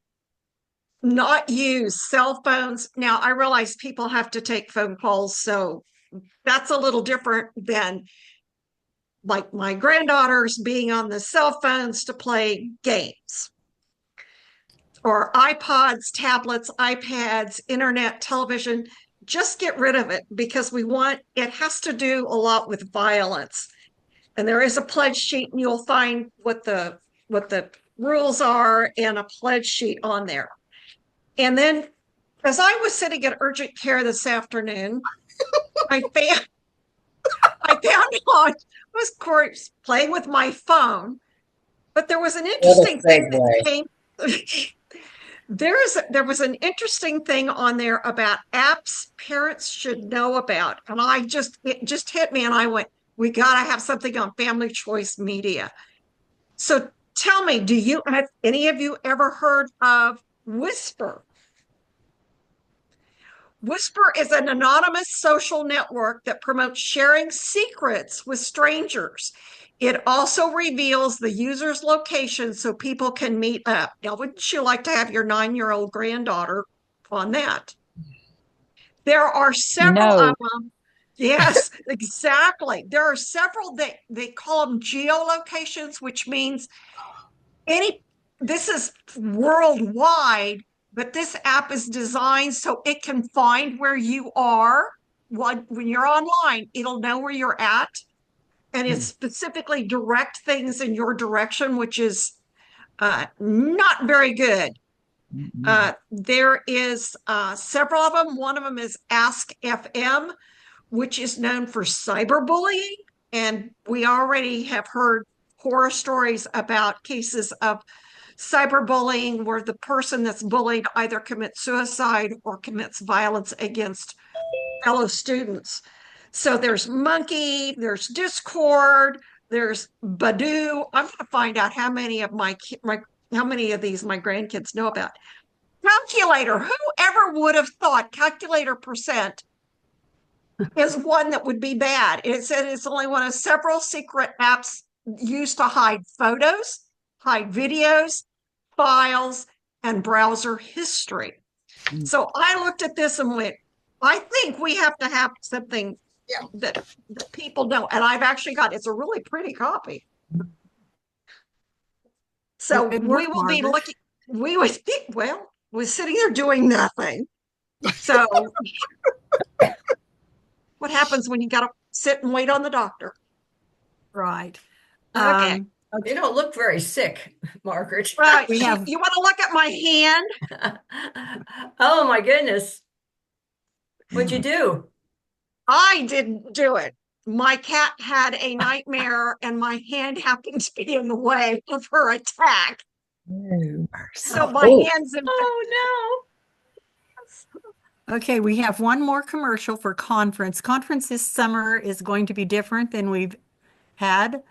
not use cell phones. Now, I realize people have to take phone calls, so that's a little different than like my granddaughters being on the cell phones to play games. Or iPods, tablets, iPads, internet, television. Just get rid of it because it has to do a lot with violence. And there is a pledge sheet, and you'll find what the rules are and a pledge sheet on there. And then as I was sitting at urgent care this afternoon, I found I was, of course, playing with my phone, but there was an interesting thing that came. There was an interesting thing on there about apps parents should know about. And it just hit me, and I went, we got to have something on Family Choice Media. So tell me, have any of you ever heard of Whisper? Whisper is an anonymous social network that promotes sharing secrets with strangers. It also reveals the user's location so people can meet up. Now, wouldn't you like to have your 9-year-old granddaughter on that? There are several of No. them. Yes, exactly. There are several that they call them geolocations, which means this is worldwide, but this app is designed so it can find where you are. When you're online, it'll know where you're at, and it specifically direct things in your direction, which is not very good. There is several of them. One of them is Ask FM, which is known for cyberbullying. And we already have heard horror stories about cases of cyberbullying where the person that's bullied either commits suicide or commits violence against fellow students. So there's Monkey, there's Discord, there's Badoo. I'm going to find out how many of how many of these my grandkids know about. Calculator. Whoever would have thought Calculator percent is one that would be bad? It said it's only one of several secret apps used to hide photos, hide videos, files, and browser history. So I looked at this and went, I think we have to have something that people don't. And I've actually it's a really pretty copy. So we will be looking, we're sitting there doing nothing. So what happens when you got to sit and wait on the doctor? Right. Okay. You don't look very sick, Margaret. Right. You want to look at my hand? Oh my goodness. What'd you do? I didn't do it. My cat had a nightmare and my hand happened to be in the way of her attack. So my hands in. Oh no. Okay, we have one more commercial for conference. Conference this summer is going to be different than we've had.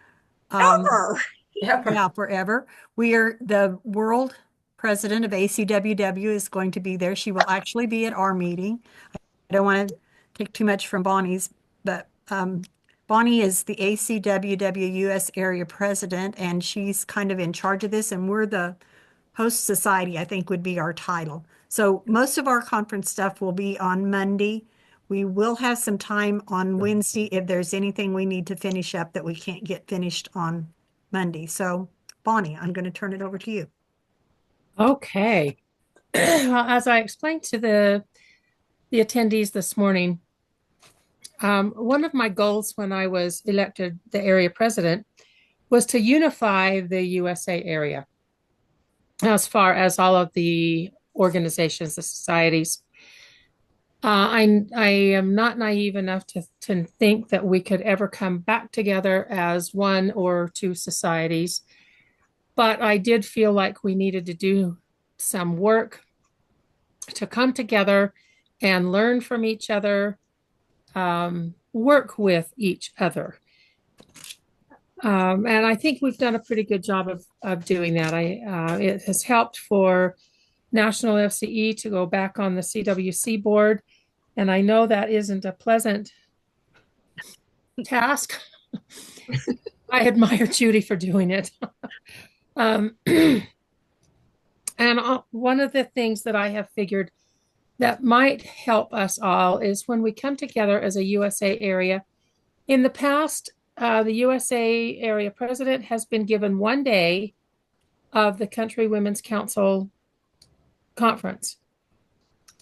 Ever. Yeah, forever. The world president of ACWW is going to be there. She will actually be at our meeting. I don't want to take too much from Bonnie's, but Bonnie is the ACWW US area president, and she's kind of in charge of this, and we're the host society, I think would be our title. So most of our conference stuff will be on Monday. We will have some time on Wednesday if there's anything we need to finish up that we can't get finished on Monday. So Bonnie, I'm going to turn it over to you. Okay. Well, as I explained to the attendees this morning, one of my goals when I was elected the area president was to unify the USA area as far as all of the organizations, the societies. I am not naive enough to think that we could ever come back together as one or two societies, but I did feel like we needed to do some work to come together and learn from each other, work with each other. And I think we've done a pretty good job of doing that. It has helped for National FCE to go back on the CWC board. And I know that isn't a pleasant task. I admire Judy for doing it. And one of the things that I have figured that might help us all is when we come together as a USA area. In the past, the USA area president has been given 1 day of the Country Women's Council conference.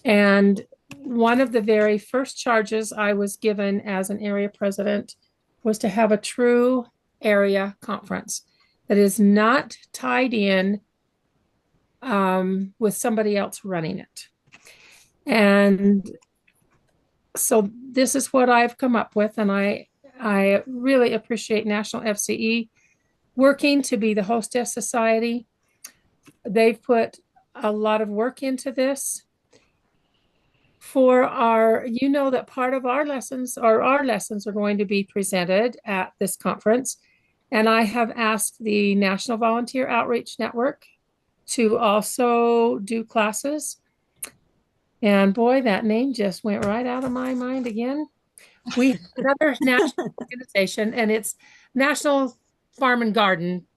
And one of the very first charges I was given as an area president was to have a true area conference that is not tied in with somebody else running it. And so this is what I've come up with, and I really appreciate National FCE working to be the hostess society. They've put a lot of work into this. For that part of our lessons are going to be presented at this conference. And I have asked the National Volunteer Outreach Network to also do classes. And boy, that name just went right out of my mind again. We have another national organization, and it's National Farm and Garden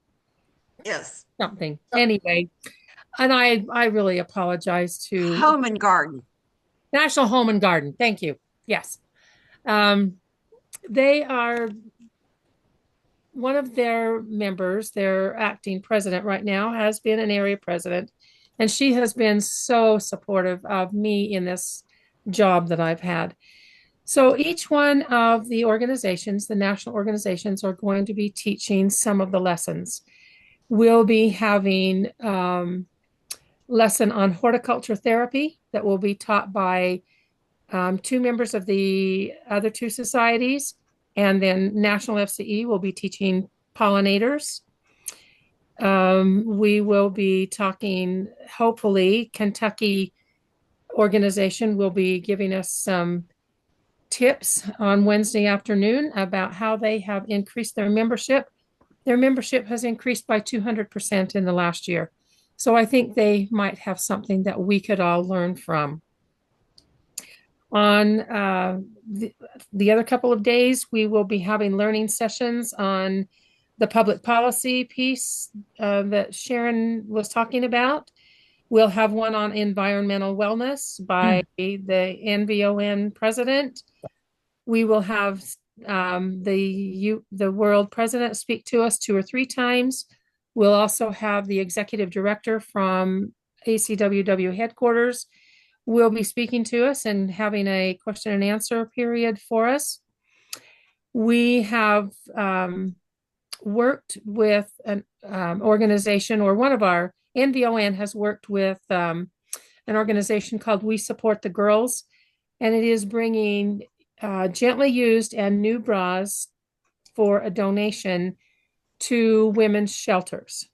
Yes. something. Anyway, and I really apologize to Home and Garden. National Home and Garden. Thank you. Yes. They are one of their members, their acting president right now, has been an area president, and she has been so supportive of me in this job that I've had. So each one of the organizations, the national organizations, are going to be teaching some of the lessons. We'll be having lesson on horticulture therapy that will be taught by two members of the other two societies, and then National FCE will be teaching pollinators. We will be talking, hopefully, Kentucky organization will be giving us some tips on Wednesday afternoon about how they have increased their membership. Their membership has increased by 200% in the last year. So I think they might have something that we could all learn from. On the other couple of days, we will be having learning sessions on the public policy piece that Sharon was talking about. We'll have one on environmental wellness by the NVON president. We will have the world president speak to us 2 or 3 times. We'll also have the executive director from ACWW headquarters will be speaking to us and having a question and answer period for us. We have worked with an organization, or one of our NVON has worked with an organization called We Support the Girls, and it is bringing gently used and new bras for a donation to women's shelters.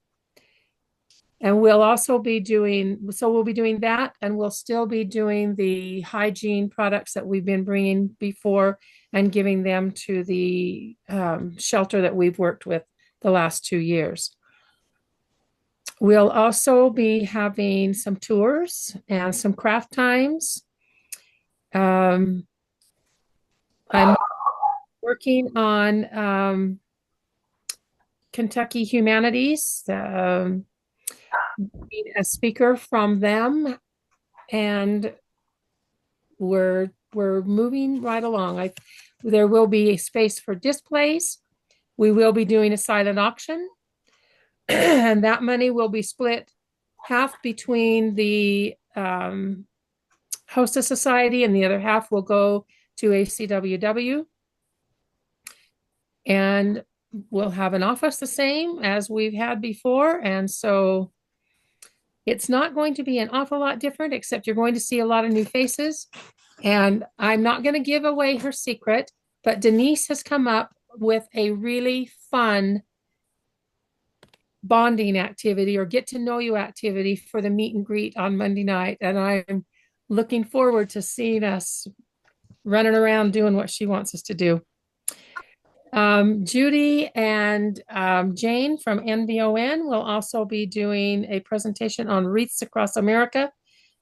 And we'll also be doing, so we'll be doing that, and we'll still be doing the hygiene products that we've been bringing before and giving them to the shelter that we've worked with the last 2 years. We'll also be having some tours and some craft times. I'm working on Kentucky Humanities, being a speaker from them, and we're moving right along. There will be a space for displays. We will be doing a silent auction, and that money will be split half between the Hostess Society, and the other half will go to ACWW. And we'll have an office the same as we've had before, and so it's not going to be an awful lot different, except you're going to see a lot of new faces. And I'm not going to give away her secret, but Denise has come up with a really fun bonding activity or get to know you activity for the meet and greet on Monday night. And I'm looking forward to seeing us running around doing what she wants us to do. Judy and Jane from NVON will also be doing a presentation on Wreaths Across America.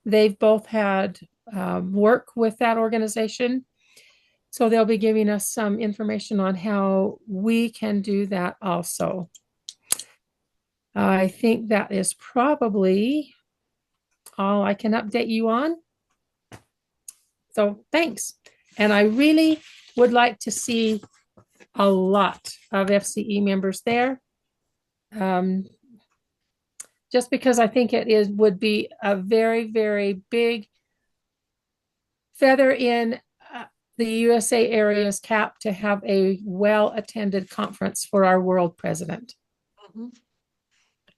They've both had work with that organization, so they'll be giving us some information on how we can do that also. I think that is probably all I can update you on. So thanks. And I really would like to see a lot of FCE members there. Just because I think it would be a very, very big feather in the USA area's cap to have a well-attended conference for our world president. Mm-hmm.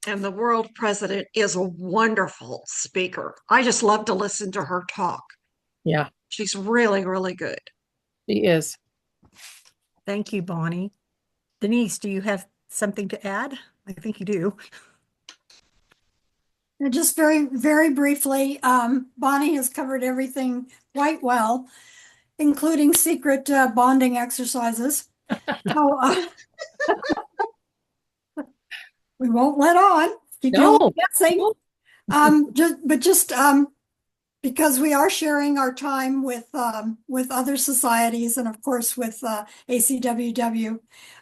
And the world president is a wonderful speaker. I just love to listen to her talk. Yeah. She's really, really good. She is. Thank you, Bonnie. Denise, do you have something to add? I think you do. Just very, very briefly, Bonnie has covered everything quite well, including secret bonding exercises. So, we won't let on. Keep you guessing. Just because we are sharing our time with other societies and of course with ACWW.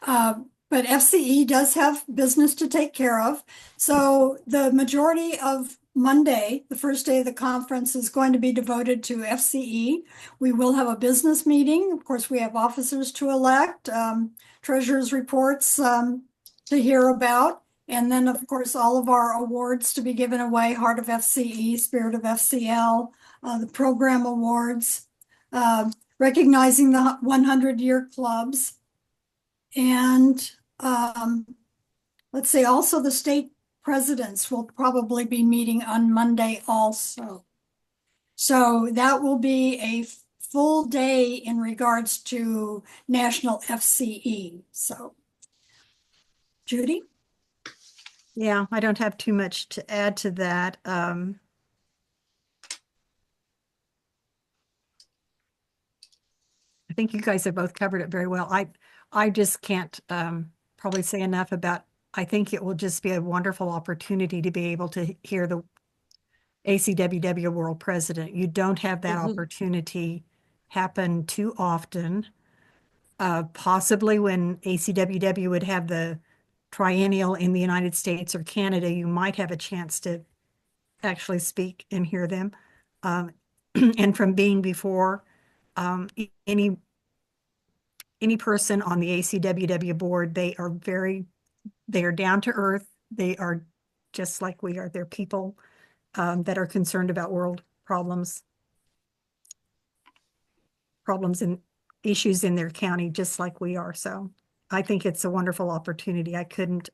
But FCE does have business to take care of. So the majority of Monday, the first day of the conference, is going to be devoted to FCE. We will have a business meeting. Of course, we have officers to elect, treasurer's reports to hear about. And then, of course, all of our awards to be given away, Heart of FCE, Spirit of FCL, the program awards, recognizing the 100-year clubs. And let's see, also the state presidents will probably be meeting on Monday also. So that will be a full day in regards to National FCE. So, Judy? Yeah, I don't have too much to add to that. I think you guys have both covered it very well. I just can't probably say enough about, I think it will just be a wonderful opportunity to be able to hear the ACWW World President. You don't have that opportunity happen too often. Possibly when ACWW would have the triennial in the United States or Canada, you might have a chance to actually speak and hear them. And from being before, any person on the ACWW board, they are down to earth. They are just like we are. They're people that are concerned about world problems and issues in their county, just like we are. So I think it's a wonderful opportunity. I couldn't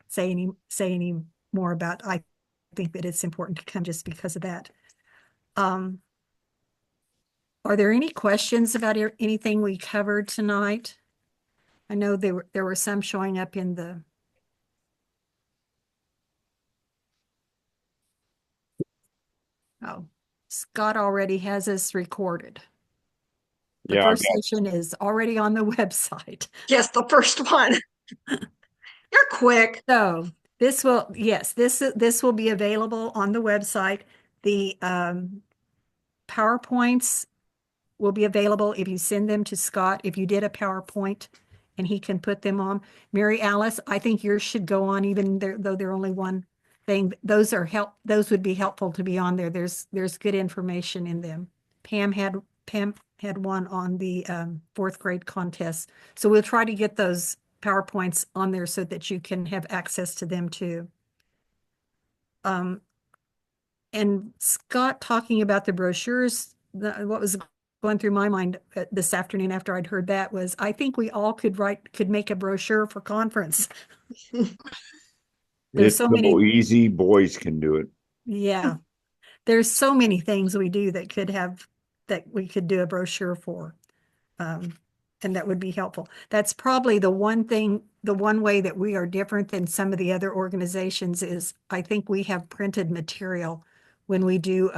say any more about. I think that it's important to come just because of that. Are there any questions about anything we covered tonight? I know there were some showing up in the. Oh, Scott already has us recorded. The first session is already on the website. Yes, the first one. You're quick. So this will be available on the website. The PowerPoints will be available if you send them to Scott, if you did a PowerPoint and he can put them on. Mary Alice, I think yours should go on even though they're only one thing. Those would be helpful to be on there. There's good information in them. Pam had one on the fourth grade contest. So we'll try to get those PowerPoints on there so that you can have access to them too. And Scott talking about the brochures, what was going through my mind this afternoon after I'd heard that was, I think we all could make a brochure for conference. There's It's so many easy, boys can do it. Yeah. There's so many things we do that we could do a brochure for. And that would be helpful. That's probably the one way that we are different than some of the other organizations is I think we have printed material when we do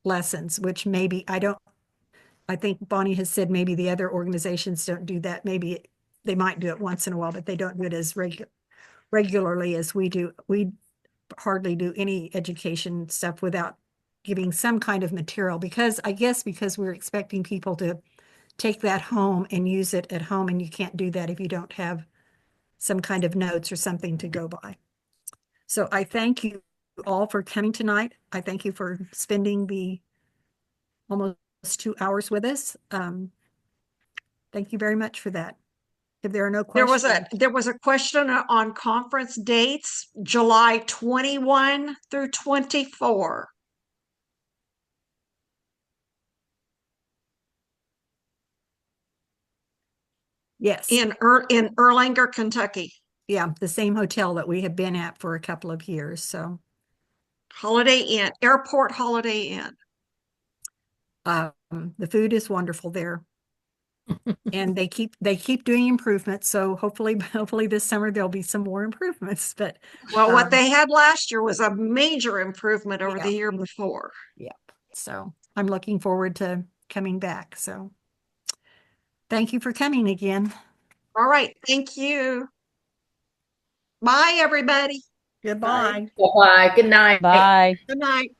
lessons, which maybe I think Bonnie has said maybe the other organizations don't do that. Maybe they might do it once in a while, but they don't do it as regularly as we do. We hardly do any education stuff without giving some kind of material because we're expecting people to take that home and use it at home, and you can't do that if you don't have some kind of notes or something to go by. So I thank you all for coming tonight. I thank you for spending the almost 2 hours with us. Thank you very much for that. If there are no questions. There was a question on conference dates, July 21 through 24. Yes. In Erlanger, Kentucky. Yeah, the same hotel that we have been at for a couple of years. So Holiday Inn, Airport Holiday Inn. The food is wonderful there. And they keep doing improvements. So hopefully this summer there'll be some more improvements. But what they had last year was a major improvement over the year before. Yeah. So I'm looking forward to coming back. So thank you for coming again. All right. Thank you. Bye, everybody. Goodbye. Bye-bye. Good night. Bye. Good night.